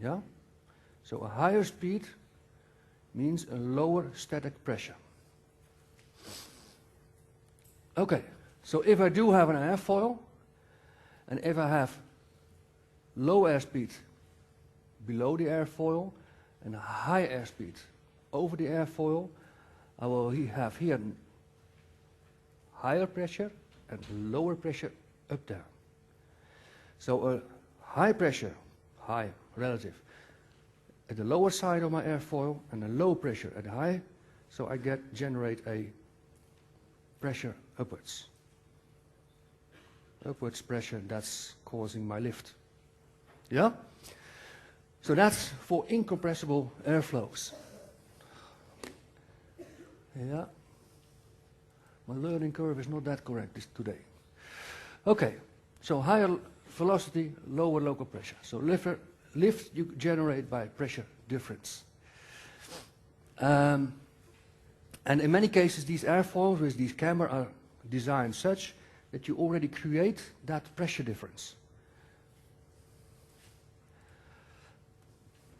Yeah? So a higher speed means a lower static pressure. Okay, so if I do have an airfoil, and if I have low airspeed below the airfoil and a high airspeed over the airfoil, I will have here higher pressure and lower pressure up there. So a high pressure, high relative, at the lower side of my airfoil and a low pressure at the high, so I generate a pressure upwards. Upwards pressure that's causing my lift. Yeah? So that's for incompressible airflows. Yeah. My learning curve is not that correct today. Okay, so higher velocity, lower local pressure. So lift you generate by pressure difference. And in many cases these airfoils with these camber are designed such that you already create that pressure difference.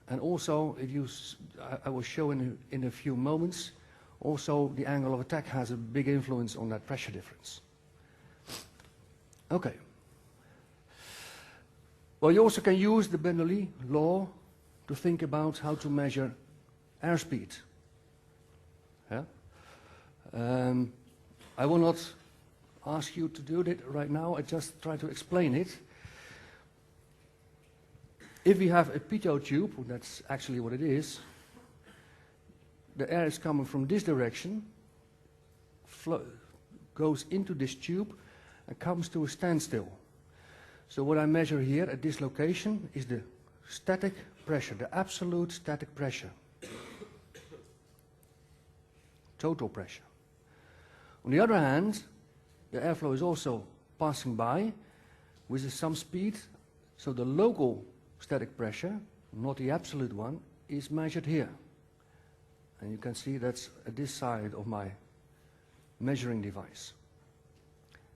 And also, I will show in a few moments, also the angle of attack has a big influence on that pressure difference. Okay. Well, you also can use the Bernoulli law to think about how to measure airspeed. Yeah? I will not ask you to do that right now, I just try to explain it. If we have a pitot tube, that's actually what it is, the air is coming from this direction, goes into this tube and comes to a standstill. So what I measure here at this location is the static pressure, the absolute static pressure. Total pressure. On the other hand, the airflow is also passing by with some speed, so the local static pressure, not the absolute one, is measured here. And you can see that's at this side of my measuring device.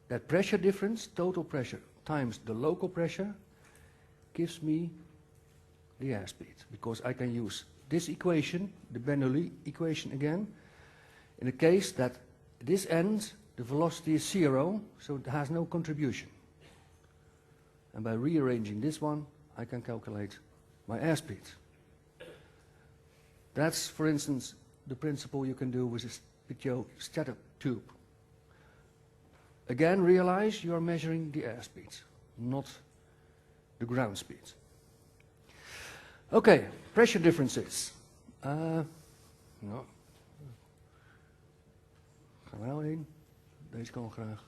That pressure difference, total pressure, times the local pressure, gives me the airspeed, because I can use this equation, the Bernoulli equation again, in the case that at this end the velocity is 0, so it has no contribution. And by rearranging this one, I can calculate my airspeed. That's, for instance, the principle you can do with your static tube. Again, realize you are measuring the airspeed, not the ground speed. Okay, pressure differences. No. Gaan we nou in? Deze kan graag.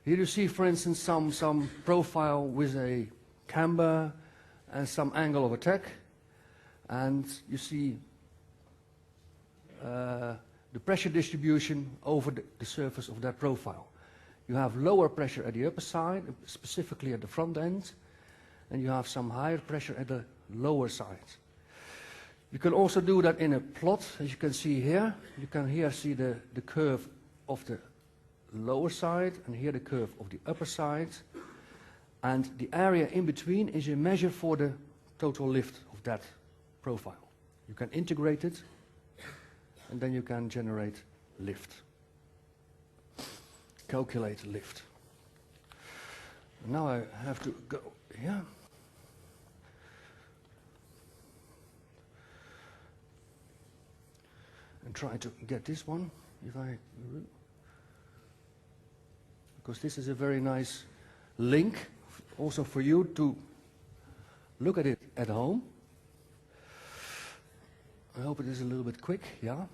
Here you see, for instance, some profile with a camber and some angle of attack, and you see the pressure distribution over the surface of that profile. You have lower pressure at the upper side, specifically at the front end, and you have some higher pressure at the lower side. You can also do that in a plot, as you can see here. You can here see the curve of the lower side, and here the curve of the upper side. And the area in between is a measure for the total lift of that profile. You can integrate it, and then you can generate lift. Calculate lift. Now I have to go here. And try to get this one, because this is a very nice link also for you to look at it at home. I hope it is a little bit quick, yeah?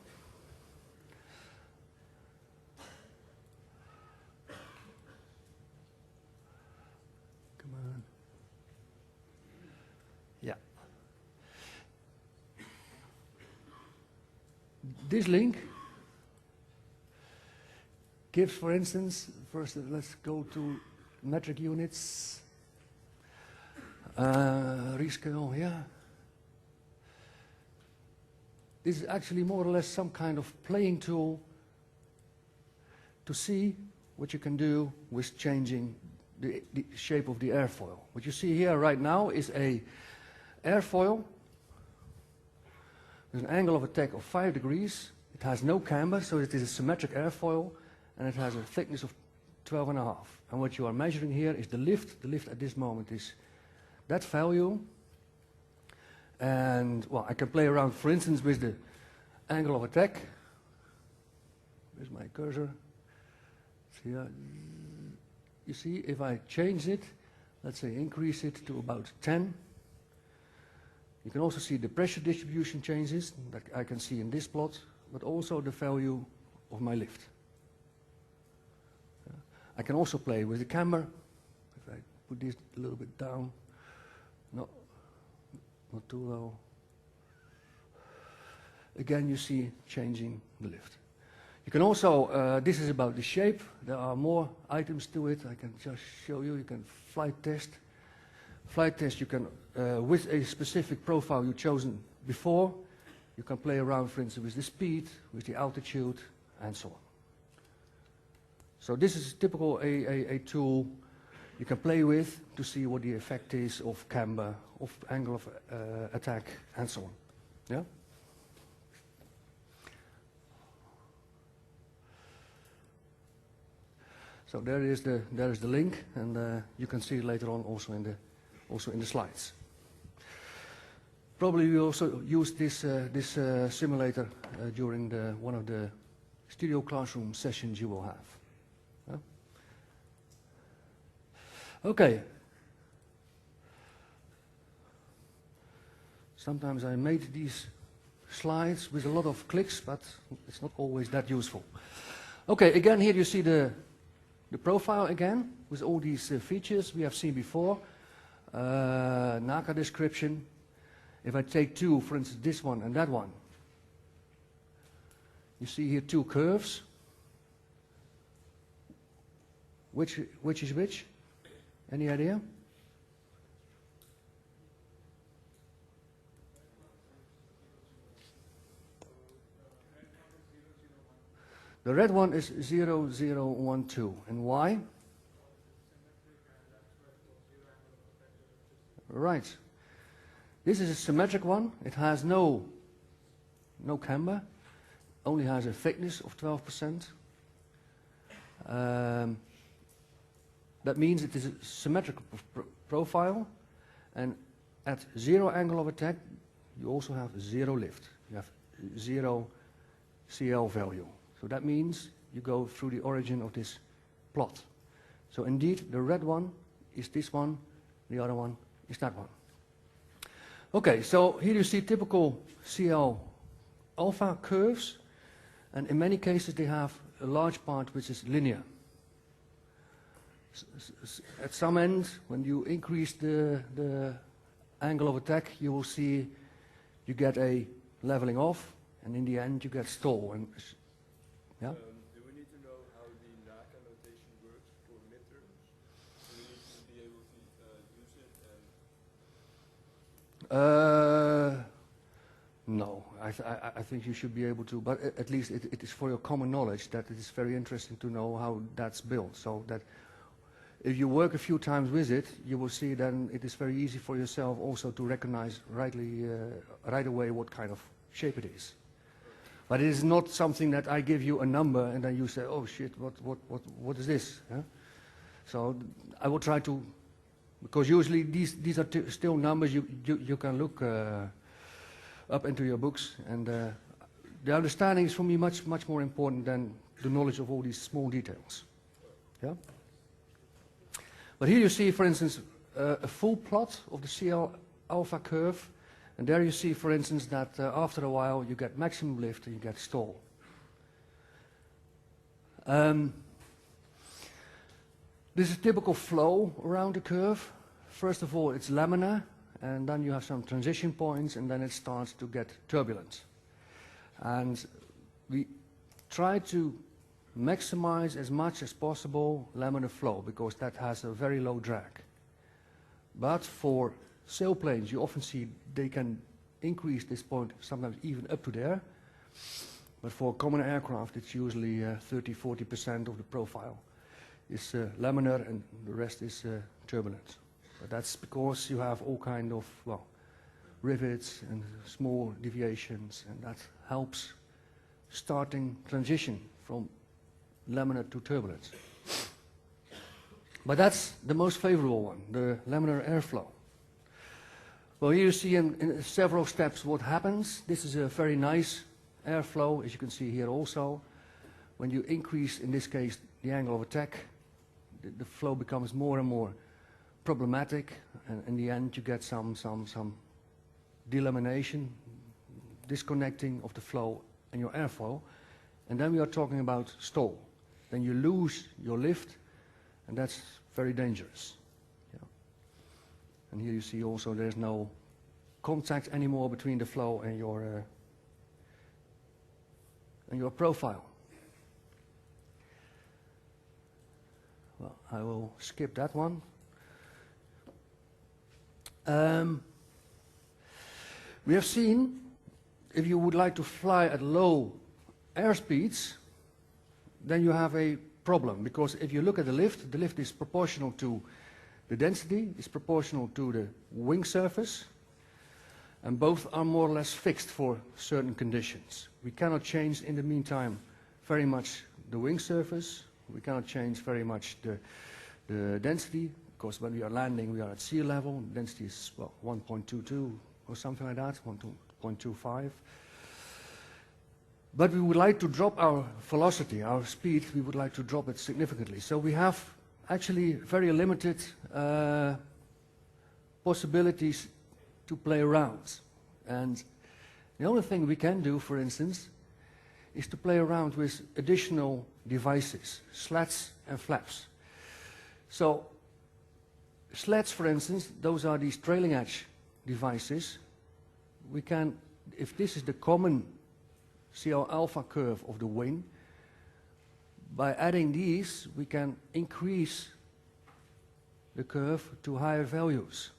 Come on. Yeah. This link gives, for instance, first let's go to metric units. Rescale, yeah. This is actually more or less some kind of playing tool to see what you can do with changing the shape of the airfoil. What you see here right now is a airfoil with an angle of attack of 5 degrees. It has no camber, so it is a symmetric airfoil, and it has a thickness of 12.5. And what you are measuring here is the lift. The lift at this moment is that value. And, well, I can play around, for instance, with the angle of attack. Where's my cursor? It's here. You see, if I change it, let's say increase it to about 10, you can also see the pressure distribution changes that I can see in this plot, but also the value of my lift. I can also play with the camber. If I put this a little bit down, no, not too low. Again, you see changing the lift. You can also, this is about the shape. There are more items to it. I can just show you. You can flight test. Flight test, you can, with a specific profile you've chosen before, you can play around, for instance, with the speed, with the altitude, and so on. So this is typical a tool you can play with to see what the effect is of camber, of angle of attack, and so on. Yeah? So there is the link, and you can see it later on also in the slides. Probably we also use this simulator during one of the studio classroom sessions you will have. Yeah? Okay. Sometimes I made these slides with a lot of clicks, but it's not always that useful. Okay, again here you see the profile again with all these features we have seen before. NACA description. If I take two, for instance, this one and that one, you see here two curves. Which is which? Any idea? The red one is 0012. And why? Right. This is a symmetric one. It has no camber. Only has a thickness of 12%. That means it is a symmetrical profile, and at zero angle of attack, you also have zero lift. You have zero CL value. So that means you go through the origin of this plot. So indeed, the red one is this one, the other one is that one. Okay, so here you see typical CL alpha curves, and in many cases they have a large part which is linear. At some end, when you increase the angle of attack, you will see you get a leveling off, and in the end you get stall. And yeah. Do we need to know how the NACA notation works for midterms? Do we need to be able to use it? No, I think you should be able to, but at least it is for your common knowledge that it is very interesting to know how that's built, so that if you work a few times with it, you will see then it is very easy for yourself also to recognize right away what kind of shape it is. But it is not something that I give you a number and then you say, oh shit, what is this? Huh? So I will try to, because usually these are still numbers you can look up into your books, and the understanding is for me much more important than the knowledge of all these small details. Yeah? But here you see, for instance, a full plot of the CL alpha curve, and there you see, for instance, that after a while you get maximum lift and you get stall. This is typical flow around the curve. First of all, it's laminar, and then you have some transition points, and then it starts to get turbulent. And we try to maximize as much as possible laminar flow, because that has a very low drag. But for sailplanes, you often see they can increase this point sometimes even up to there. But for common aircraft, it's usually 30–40% of the profile is laminar, and the rest is turbulent. But that's because you have all kind of, well, rivets and small deviations, and that helps starting transition from laminar to turbulence. But that's the most favorable one, the laminar airflow. Well, here you see in several steps what happens. This is a very nice airflow, as you can see here also. When you increase, in this case, the angle of attack, the flow becomes more and more problematic, and in the end you get some delamination, disconnecting of the flow and your airflow, and then we are talking about stall. Then you lose your lift, and that's very dangerous. Yeah. And here you see also there's no contact anymore between the flow and your profile. Well, I will skip that one. We have seen, if you would like to fly at low airspeeds, then you have a problem, because if you look at the lift is proportional to the density, is proportional to the wing surface, and both are more or less fixed for certain conditions. We cannot change in the meantime very much the wing surface, we cannot change very much the density, because when we are landing we are at sea level, density is, well, 1.22 or something like that, 1.25. But we would like to drop our velocity, our speed, we would like to drop it significantly. So we have actually very limited possibilities to play around. And the only thing we can do, for instance, is to play around with additional devices, slats and flaps. So sleds, for instance, those are these trailing edge devices. We can, if this is the common CL alpha curve of the wing, by adding these, we can increase the curve to higher values.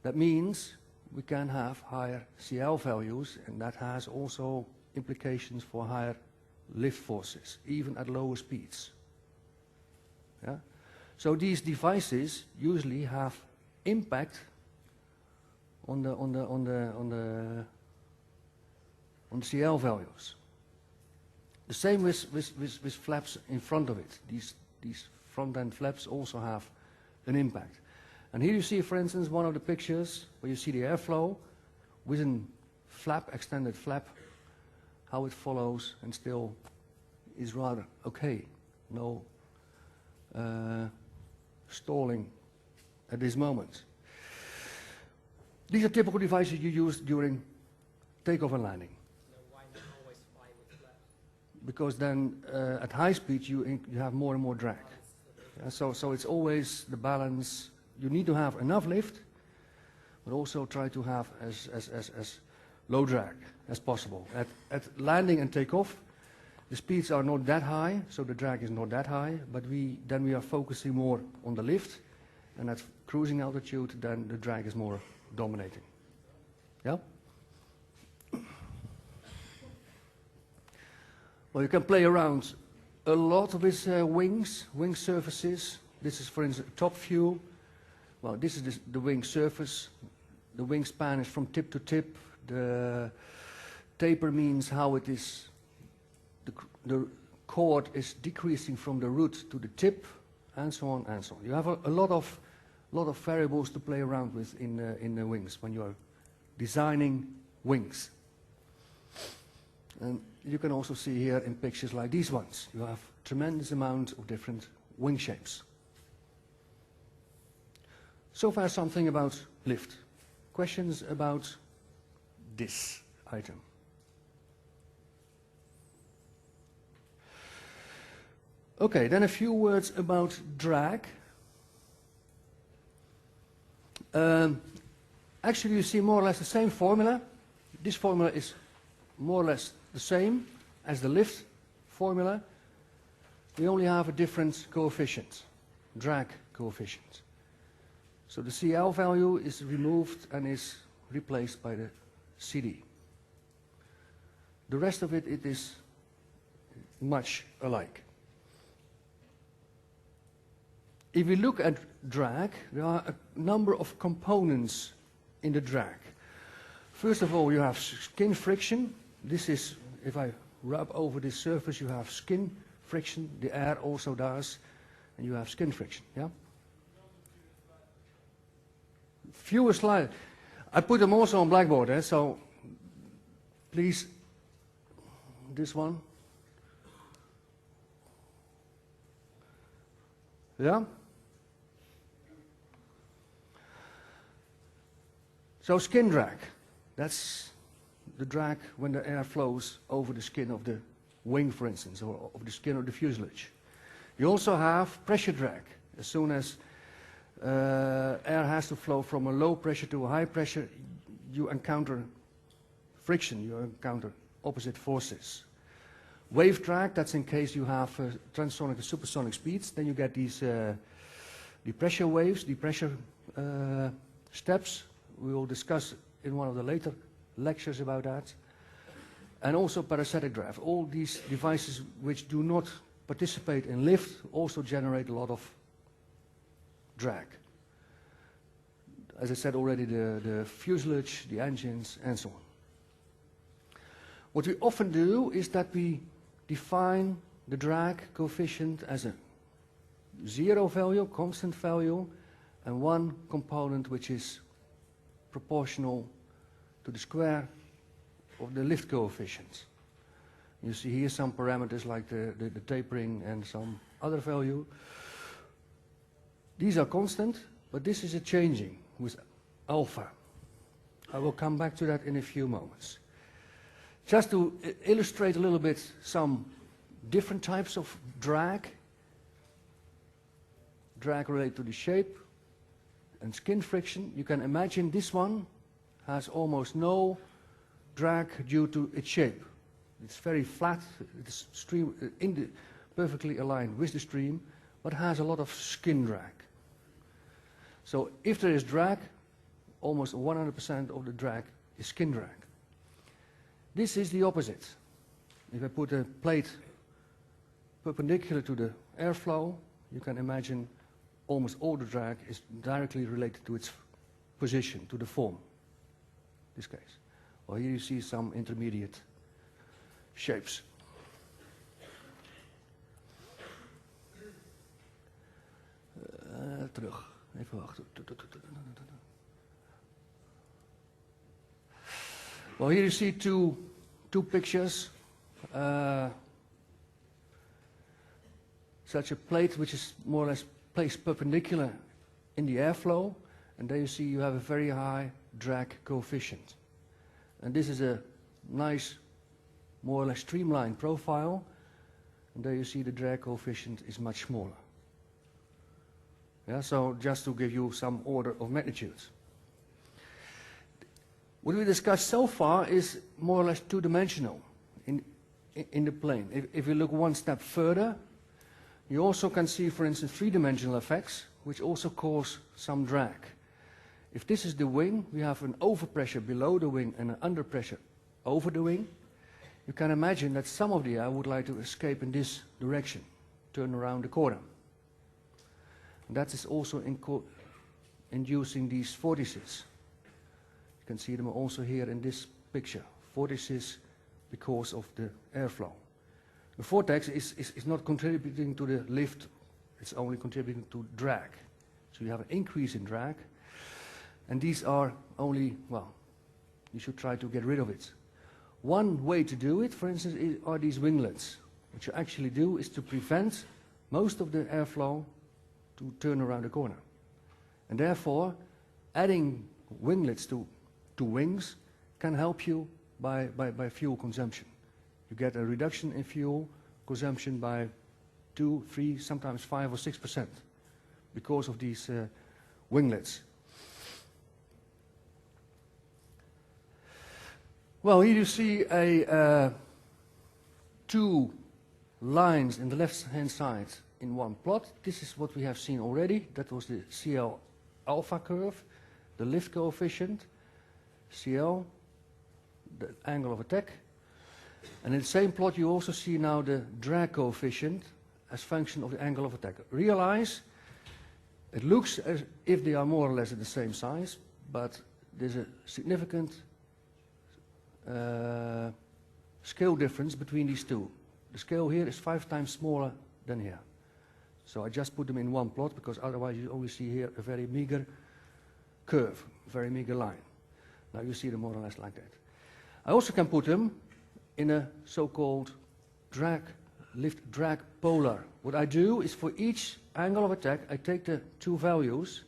That means we can have higher CL values, and that has also implications for higher lift forces, even at lower speeds. Yeah? So these devices usually have impact on the CL values. The same with flaps in front of it. These front end flaps also have an impact. And here you see, for instance, one of the pictures where you see the airflow with a flap, extended flap, how it follows and still is rather okay. No stalling at this moment. These are typical devices you use during takeoff and landing. Why not always fly with flaps? Because then at high speed you have more and more drag. So it's always the balance. You need to have enough lift, but also try to have as low drag as possible. At landing and takeoff, the speeds are not that high, so the drag is not that high, but then we are focusing more on the lift, and at cruising altitude, then the drag is more dominating. Yeah? Well, you can play around a lot with wings, wing surfaces. This is, for instance, top view. Well, this is the wing surface. The wingspan is from tip to tip. The taper means how it is, the chord is decreasing from the root to the tip, and so on and so on. You have a lot of variables to play around with in the wings when you are designing wings. And you can also see here in pictures like these ones. You have tremendous amount of different wing shapes. So far something about lift. Questions about this item? Okay, then a few words about drag. Actually, you see more or less the same formula. This formula is more or less the same as the lift formula. We only have a different coefficient, drag coefficient. So the CL value is removed and is replaced by the CD. The rest of it is much alike. If we look at drag, there are a number of components in the drag. First of all, you have skin friction. This is, if I rub over this surface, you have skin friction. The air also does, and you have skin friction. Yeah. Fewer slides. I put them also on Blackboard, so please, this one. Yeah? So skin drag, that's the drag when the air flows over the skin of the wing, for instance, or of the skin of the fuselage. You also have pressure drag. As soon as air has to flow from a low pressure to a high pressure, you encounter friction, you encounter opposite forces. Wave drag, that's in case you have transonic and supersonic speeds, then you get these the pressure waves, the pressure steps. We will discuss in one of the later lectures about that. And also parasitic drag. All these devices which do not participate in lift also generate a lot of drag. As I said already, the fuselage, the engines, and so on. What we often do is that we define the drag coefficient as a zero value, constant value, and one component which is proportional to the square of the lift coefficient. You see here some parameters like the tapering and some other value. These are constant, but this is a changing with alpha. I will come back to that in a few moments. Just to illustrate a little bit some different types of drag. drag related to the shape and skin friction. You can imagine this one has almost no drag due to its shape. It's very flat, it's perfectly aligned with the stream, but has a lot of skin drag. So if there is drag, almost 100% of the drag is skin drag. This is the opposite. If I put a plate perpendicular to the airflow, you can imagine almost all the drag is directly related to its position, to the form, in this case. Well, here you see some intermediate shapes. Terug. Even wachten. Well, here you see two pictures. Such a plate which is more or less placed perpendicular in the airflow, and there you see you have a very high drag coefficient. And this is a nice, more or less streamlined profile, and there you see the drag coefficient is much smaller. Yeah, so just to give you some order of magnitudes. What we discussed so far is more or less two-dimensional in the plane. If you look one step further, you also can see, for instance, three-dimensional effects, which also cause some drag. If this is the wing, we have an overpressure below the wing and an underpressure over the wing. You can imagine that some of the air would like to escape in this direction, turn around the corner. And that is also inducing these vortices. You can see them also here in this picture. Vortices because of the airflow. The vortex is not contributing to the lift, it's only contributing to drag. So you have an increase in drag, and these are only, well, you should try to get rid of it. One way to do it, for instance, are these winglets. What you actually do is to prevent most of the airflow to turn around the corner. And therefore, adding winglets to wings can help you by fuel consumption. You get a reduction in fuel consumption by 2, 3, sometimes 5 or 6% because of these winglets. Well, here you see two lines in the left-hand side in one plot. This is what we have seen already. That was the CL alpha curve, the lift coefficient, CL, the angle of attack. And in the same plot you also see now the drag coefficient as function of the angle of attack. Realize it looks as if they are more or less at the same size, but there's a significant scale difference between these two. The scale here is 5 times smaller than here. So I just put them in one plot because otherwise you only see here a very meager curve, very meager line. Now you see them more or less like that. I also can put them in a so-called lift-drag polar. What I do is for each angle of attack, I take the two values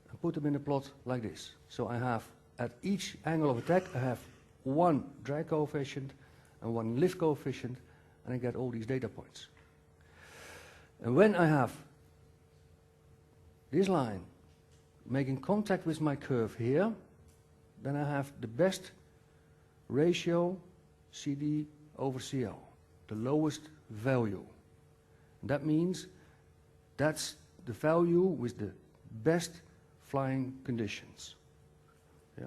and put them in a plot like this. So I have, at each angle of attack, I have one drag coefficient and one lift coefficient, and I get all these data points. And when I have this line making contact with my curve here, then I have the best ratio CD over CL, the lowest value. And that means that's the value with the best flying conditions. Yeah?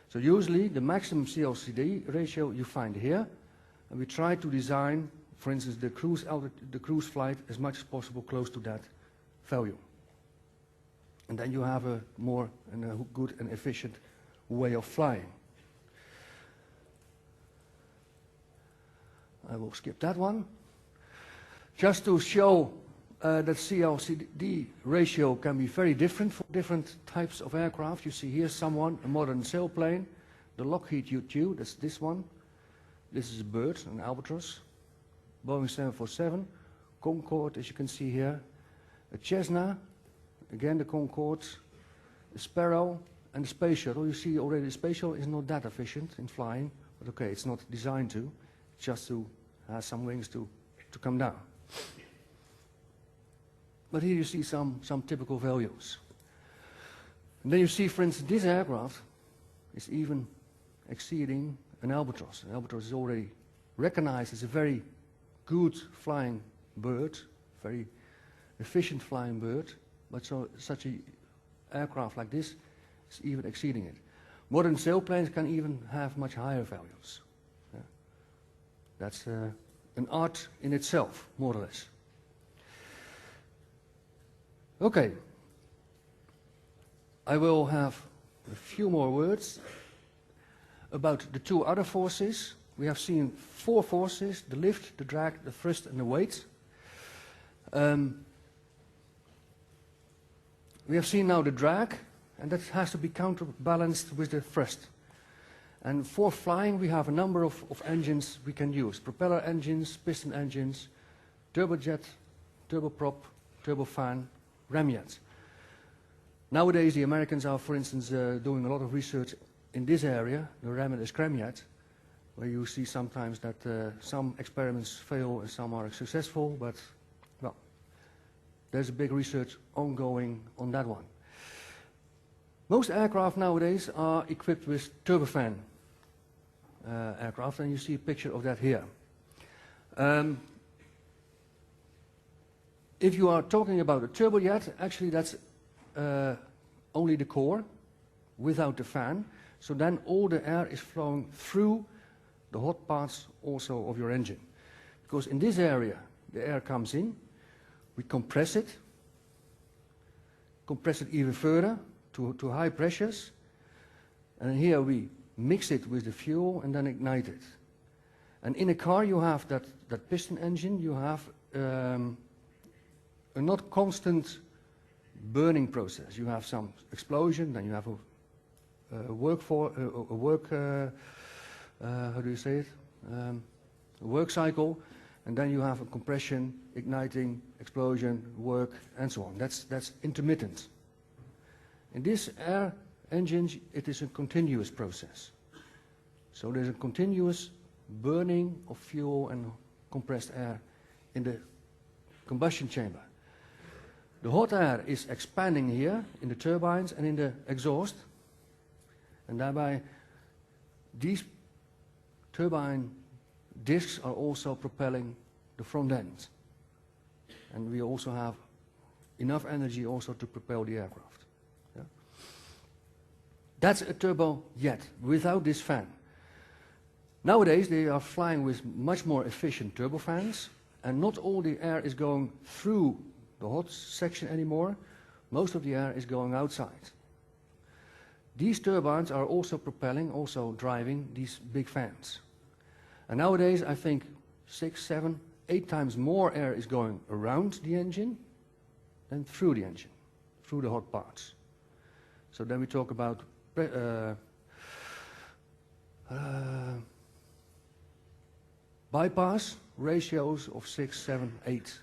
So usually the maximum CL-CD ratio you find here, and we try to design, for instance, the cruise flight as much as possible close to that value. And then you have a more and a good and efficient way of flying. I will skip that one. Just to show that CL-CD ratio can be very different for different types of aircraft. You see here someone, a modern sailplane, the Lockheed U2, that's this one. This is a bird, an albatross. Boeing 747, Concorde, as you can see here. A Cessna, again the Concorde, the Sparrow, and the Space Shuttle. You see already the Space Shuttle is not that efficient in flying, but okay, it's not designed to, just to have some wings to come down. But here you see some typical values. And then you see, for instance, this aircraft is even exceeding an albatross. An albatross is already recognized as a very good flying bird, very efficient flying bird, but such an aircraft like this is even exceeding it. Modern sailplanes can even have much higher values. Yeah. That's an art in itself, more or less. Okay. I will have a few more words about the two other forces. We have seen four forces: the lift, the drag, the thrust, and the weight. We have seen now the drag, and that has to be counterbalanced with the thrust. And for flying, we have a number of engines we can use: propeller engines, piston engines, turbojet, turboprop, turbofan, ramjet. Nowadays, the Americans are, for instance, doing a lot of research in this area, the ram and the scramjet, where you see sometimes that some experiments fail and some are successful, but, well, there's a big research ongoing on that one. Most aircraft nowadays are equipped with turbofan aircraft, and you see a picture of that here. If you are talking about a turbojet, actually that's only the core without the fan, so then all the air is flowing through the hot parts also of your engine. Because in this area the air comes in, we compress it even further to high pressures, and here we mix it with the fuel and then ignite it. And in a car you have that piston engine, you have a not constant burning process. You have some explosion, then you have a work cycle, and then you have a compression, igniting, explosion, work, and so on. That's intermittent. In this air engines, it is a continuous process. So there's a continuous burning of fuel and compressed air in the combustion chamber. The hot air is expanding here in the turbines and in the exhaust, and thereby these turbine discs are also propelling the front end. And we also have enough energy also to propel the aircraft. Yeah? That's a turbojet without this fan. Nowadays they are flying with much more efficient turbofans, and not all the air is going through the hot section anymore. Most of the air is going outside. These turbines are also propelling, also driving these big fans. And nowadays I think 6, 7, 8 times more air is going around the engine than through the engine, through the hot parts. So then we talk about bypass ratios of 6, 7, 8.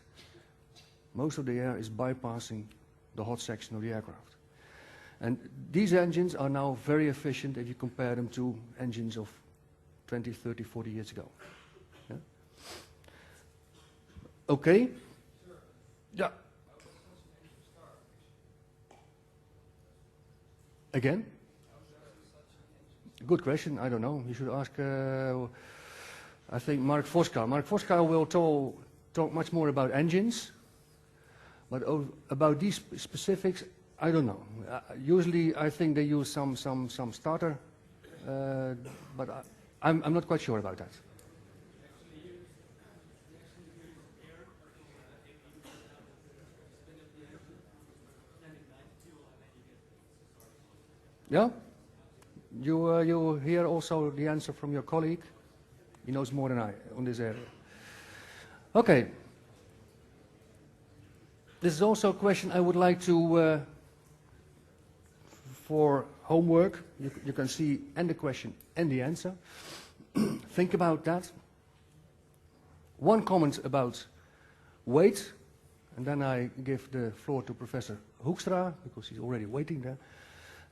Most of the air is bypassing the hot section of the aircraft. And these engines are now very efficient if you compare them to engines of 20, 30, 40 years ago. Yeah? Okay? Yeah. Again? Good question. I don't know. You should ask, I think, Mark Voskar. Mark Voskar will talk much more about engines. But about these specifics, I don't know. Usually, I think they use some starter, but I'm not quite sure about that. Yeah? You hear also the answer from your colleague. He knows more than I on this area. Okay. This is also a question I would like to, for homework, you can see and the question and the answer. Think about that. One comment about weight, and then I give the floor to Professor Hoekstra, because he's already waiting there.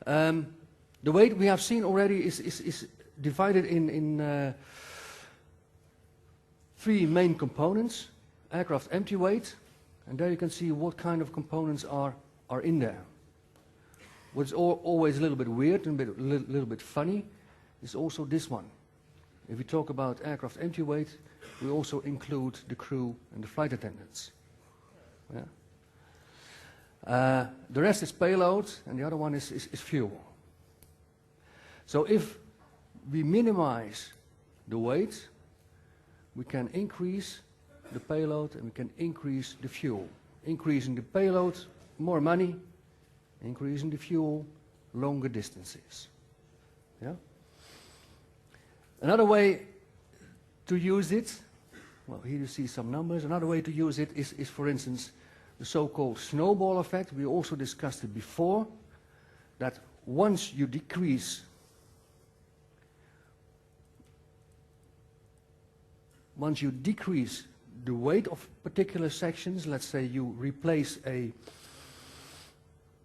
The weight we have seen already is divided in 3 main components: aircraft empty weight, And there you can see what kind of components are in there. What's always a little bit weird and a little bit funny is also this one. If we talk about aircraft empty weight, we also include the crew and the flight attendants. Yeah. The rest is payload, and the other one is fuel. So if we minimize the weight, we can increase the payload and we can increase the fuel. Increasing the payload, more money. Increasing the fuel, longer distances. Yeah? Another way to use it, well, here you see some numbers. Another way to use it is for instance, the so-called snowball effect. We also discussed it before, that once you decrease the weight of particular sections, let's say you replace a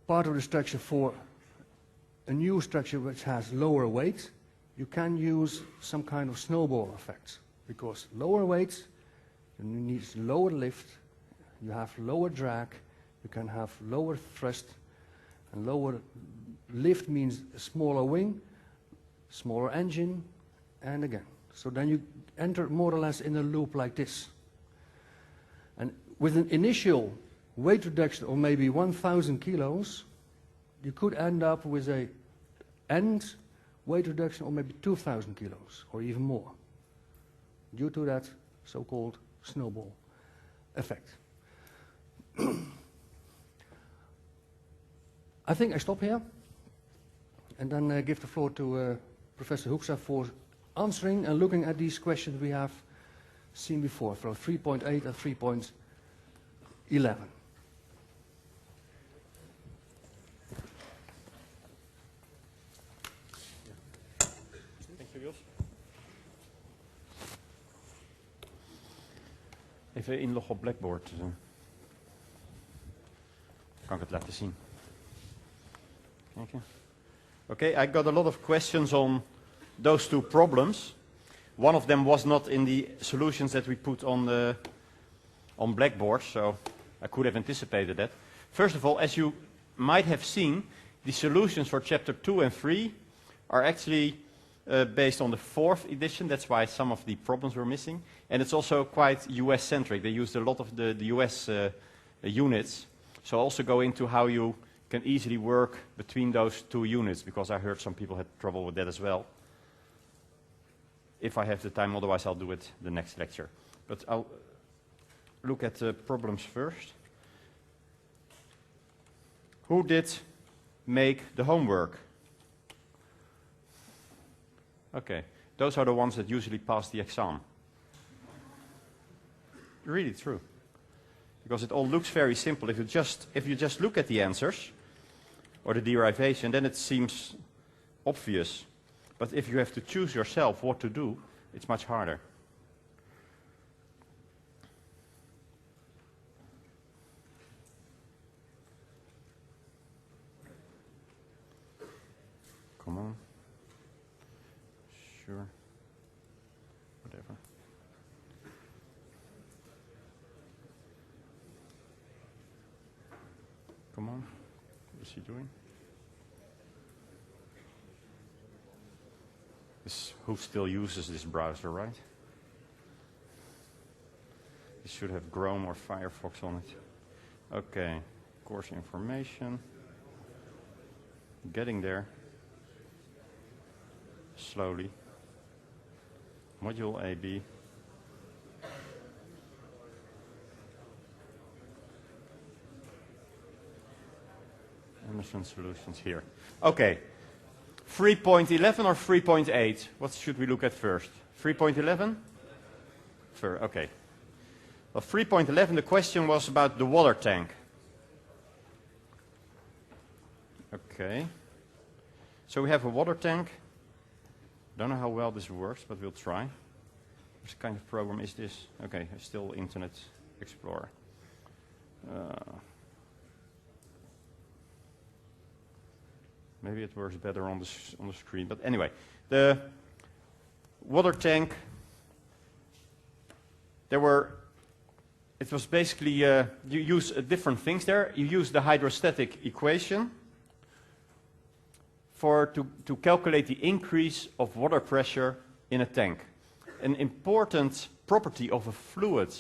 part of the structure for a new structure which has lower weight, you can use some kind of snowball effect. Because lower weight, you need lower lift, you have lower drag, you can have lower thrust, and lower lift means a smaller wing, smaller engine, and again. So then you enter more or less in a loop like this. And with an initial weight reduction of maybe 1,000 kilos, you could end up with a end weight reduction of maybe 2,000 kilos or even more, due to that so-called snowball effect. I think I stop here and then give the floor to Professor Hoekstra for answering and looking at these questions we have seen before, from 3.8 and 3.11. Even inloggen op Blackboard. Kan ik het laten zien. Kijken. Okay, I got a lot of questions on those two problems. One of them was not in the solutions that we put on Blackboard, so I could have anticipated that. First of all, as you might have seen, the solutions for chapter 2 and 3 are actually based on the 4th edition. That's why some of the problems were missing. And it's also quite US-centric. They used a lot of the US units. So I'll also go into how you can easily work between those two units, because I heard some people had trouble with that as well. If I have the time, otherwise I'll do it the next lecture. But I'll look at the problems first. Who did make the homework? Okay, those are the ones that usually pass the exam. Really true. Because it all looks very simple. If you just look at the answers or the derivation, then it seems obvious. But if you have to choose yourself what to do, it's much harder. Come on. Sure. Whatever. Come on. What is he doing? Who still uses this browser, right? It should have Chrome or Firefox on it. Okay. Course information. Getting there. Slowly. Module AB. Emerson solutions here. Okay. 3.11 or 3.8? What should we look at first? 3.11? Okay. Well, 3.11, the question was about the water tank. Okay. So we have a water tank. Don't know how well this works, but we'll try. What kind of program is this? Okay, still Internet Explorer. Maybe it works better on the screen. But anyway, the water tank, there were it was basically, you use different things there. You use the hydrostatic equation to calculate the increase of water pressure in a tank. An important property of a fluid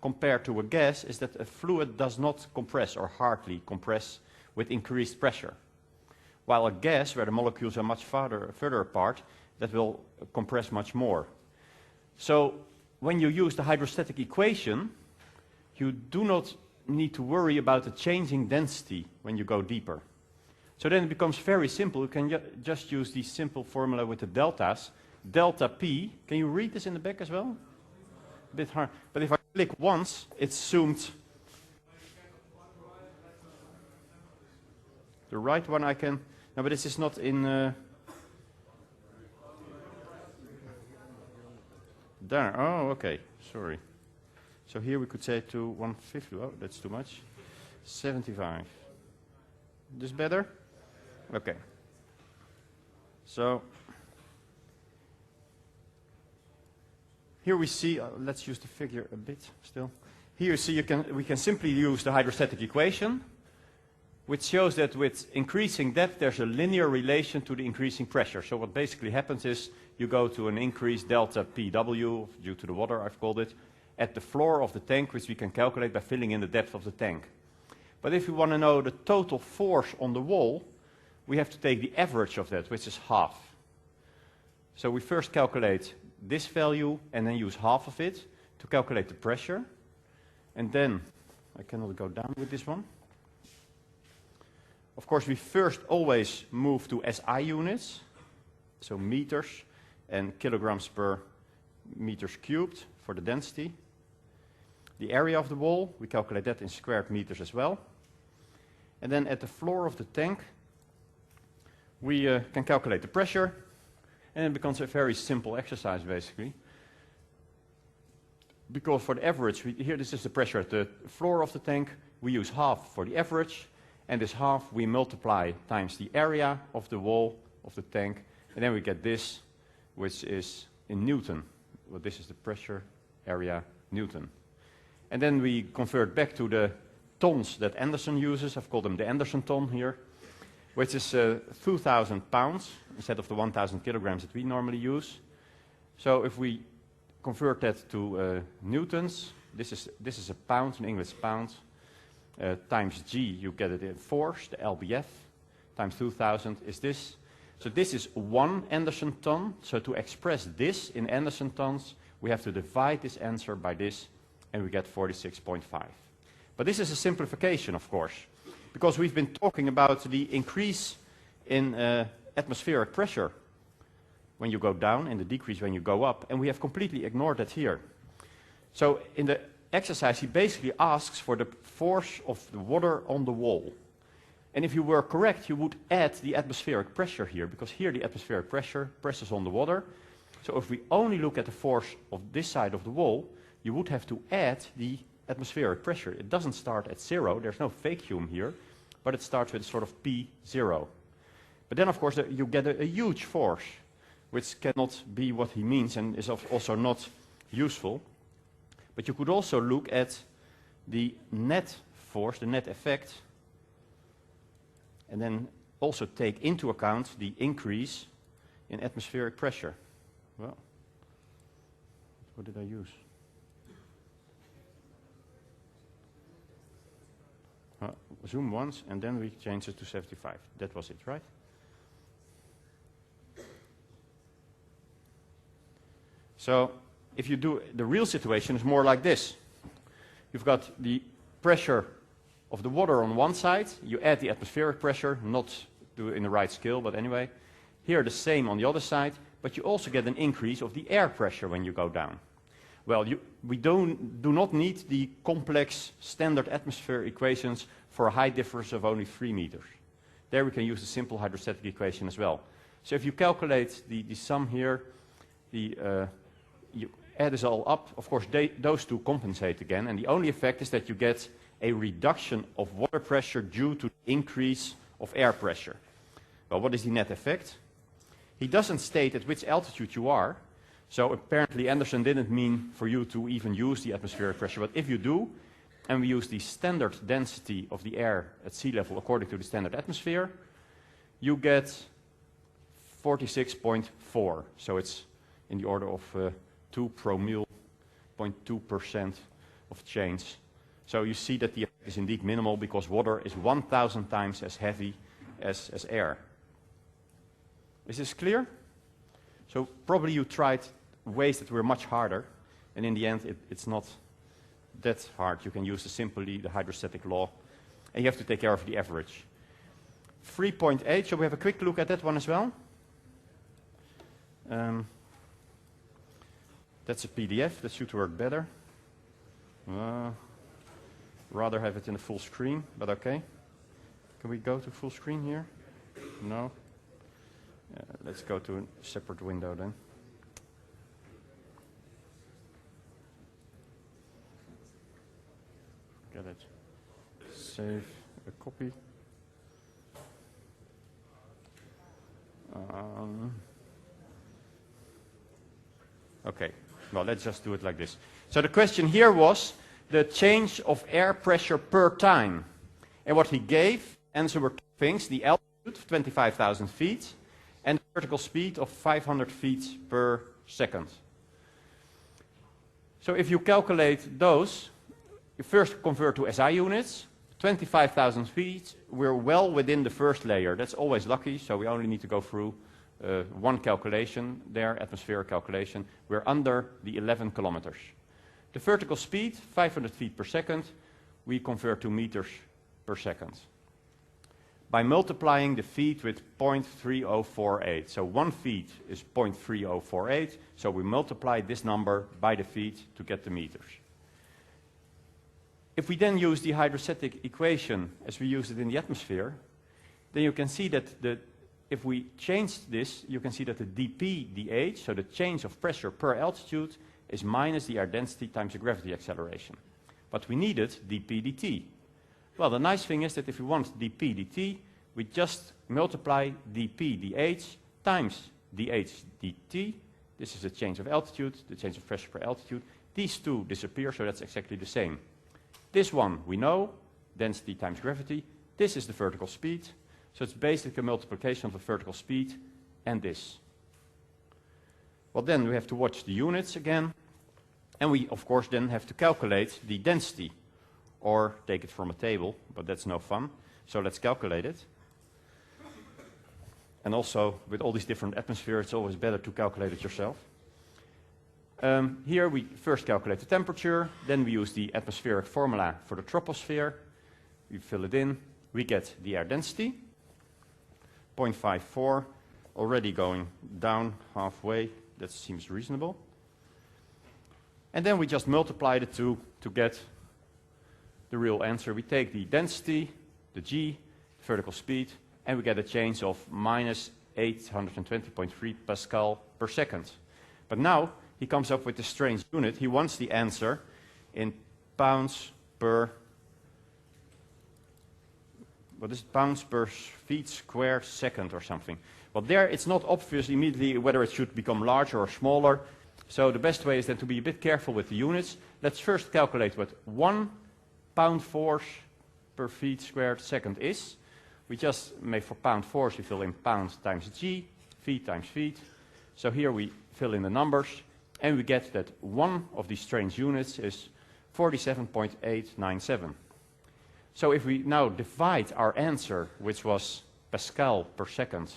compared to a gas is that a fluid does not compress or hardly compress with increased pressure. While a gas, where the molecules are much further apart, that will compress much more. So when you use the hydrostatic equation, you do not need to worry about the changing density when you go deeper. So then it becomes very simple. You can just use the simple formula with the deltas. Delta P, can you read this in the back as well? A bit hard. But if I click once, it's zoomed. The right one I can... No, but this is not in... There, oh, okay, sorry. So here we could say to 150, oh, that's too much. 75. This better? Okay. So here we see, let's use the figure a bit still. Here you see we can simply use the hydrostatic equation, which shows that with increasing depth there's a linear relation to the increasing pressure. So what basically happens is you go to an increased delta PW, due to the water I've called it, at the floor of the tank, which we can calculate by filling in the depth of the tank. But if we want to know the total force on the wall, we have to take the average of that, which is half. So we first calculate this value and then use half of it to calculate the pressure. And then, I cannot go down with this one. Of course, we first always move to SI units, so meters and kilograms per meters cubed for the density. The area of the wall, we calculate that in squared meters as well. And then at the floor of the tank, we can calculate the pressure, and it becomes a very simple exercise basically. Because for the average, here this is the pressure at the floor of the tank, we use half for the average, and this half we multiply times the area of the wall of the tank, and then we get this, which is in Newton. Well, this is the pressure area Newton. And then we convert back to the tons that Anderson uses. I've called them the Anderson ton here, which is 2,000 pounds instead of the 1,000 kilograms that we normally use. So if we convert that to newtons, this is a pound, in English pound, times G, you get it in force, the LBF, times 2,000 is this. So this is 1 Anderson ton. So to express this in Anderson tons, we have to divide this answer by this, and we get 46.5. But this is a simplification, of course, because we've been talking about the increase in atmospheric pressure when you go down and the decrease when you go up, and we have completely ignored that here. So in the exercise, he basically asks for the force of the water on the wall. And if you were correct, you would add the atmospheric pressure here, because here the atmospheric pressure presses on the water. So if we only look at the force of this side of the wall, you would have to add the atmospheric pressure. It doesn't start at 0, there's no vacuum here, but it starts with a sort of P0. But then of course you get a huge force, which cannot be what he means and is also not useful. But you could also look at the net force, the net effect, and then also take into account the increase in atmospheric pressure. Well, what did I use? Zoom once, and then we change it to 75. That was it, right? So if you do, the real situation is more like this. You've got the pressure of the water on one side, you add the atmospheric pressure, not in the right scale, but anyway. Here the same on the other side, but you also get an increase of the air pressure when you go down. Well, we do not need the complex standard atmosphere equations for a height difference of only 3 meters. There we can use the simple hydrostatic equation as well. So if you calculate the sum here, you add this all up, of course those two compensate again, and the only effect is that you get a reduction of water pressure due to the increase of air pressure. Well, what is the net effect? He doesn't state at which altitude you are, So apparently Anderson didn't mean for you to even use the atmospheric pressure, but if you do, and we use the standard density of the air at sea level according to the standard atmosphere, you get 46.4. So it's in the order of 2 promille, 0.2% of change. So you see that the effect is indeed minimal because water is 1,000 times as heavy as air. Is this clear? So probably you tried ways that were much harder, and in the end it's not that hard. You can use simply the hydrostatic law, and you have to take care of the average. 3.8, shall we have a quick look at that one as well? That's a PDF, that should work better. Rather have it in the full screen, but okay. Can we go to full screen here? No? Let's go to a separate window then. Get it. Save a copy. Okay, well, let's just do it like this. So the question here was the change of air pressure per time. And what he gave, answer were two things, the altitude of 25,000 feet and the vertical speed of 500 feet per second. So if you calculate those, you first convert to SI units. 25,000 feet, we're well within the first layer. That's always lucky, so we only need to go through one calculation there, atmospheric calculation. We're under the 11 kilometers. The vertical speed, 500 feet per second, we convert to meters per second. By multiplying the feet with 0.3048. So 1 feet is 0.3048, so we multiply this number by the feet to get the meters. If we then use the hydrostatic equation as we use it in the atmosphere, then you can see that if we change this, you can see that the dP dH, so the change of pressure per altitude, is minus the air density times the gravity acceleration. But we needed dP dt. Well, the nice thing is that if we want dP dt, we just multiply dP dH times dH dt. This is the change of altitude, the change of pressure per altitude. These two disappear, so that's exactly the same. This one we know, density times gravity. This is the vertical speed. So it's basically a multiplication of the vertical speed and this. Well, then we have to watch the units again. And we, of course, then have to calculate the density. Or take it from a table, but that's no fun. So let's calculate it. And also, with all these different atmospheres, it's always better to calculate it yourself. Here we first calculate the temperature, then we use the atmospheric formula for the troposphere. We fill it in, we get the air density, 0.54, already going down halfway, that seems reasonable. And then we just multiply the two to get the real answer. We take the density, the G, vertical speed, and we get a change of minus 820.3 Pascal per second. But now, he comes up with a strange unit. He wants the answer in pounds per, what is it, pounds per feet squared second or something. Well, there it's not obvious immediately whether it should become larger or smaller. So the best way is then to be a bit careful with the units. Let's first calculate what 1 pound force per feet squared second is. We just make for pound force, we fill in pounds times G, feet times feet. So here we fill in the numbers. And we get that one of these strange units is 47.897. So if we now divide our answer, which was Pascal per second,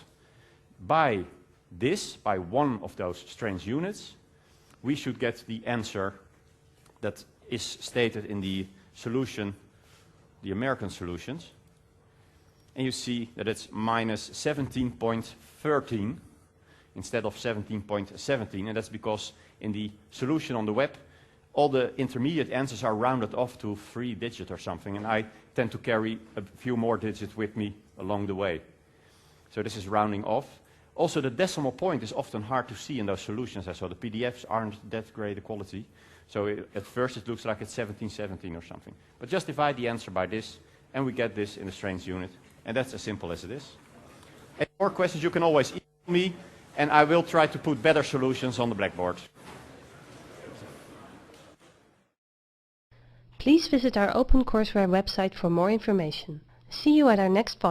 by this, by one of those strange units, we should get the answer that is stated in the solution, the American solutions. And you see that it's minus 17.13 instead of 17.17, and that's because in the solution on the web, all the intermediate answers are rounded off to 3 digits or something, and I tend to carry a few more digits with me along the way. So this is rounding off. Also, the decimal point is often hard to see in those solutions, so the PDFs aren't that great a quality. So at first it looks like it's 1717 or something. But just divide the answer by this, and we get this in a strange unit. And that's as simple as it is. Any more questions, you can always email me. and I will try to put better solutions on the blackboard. Please visit our OpenCourseware website for more information. See you at our next podcast.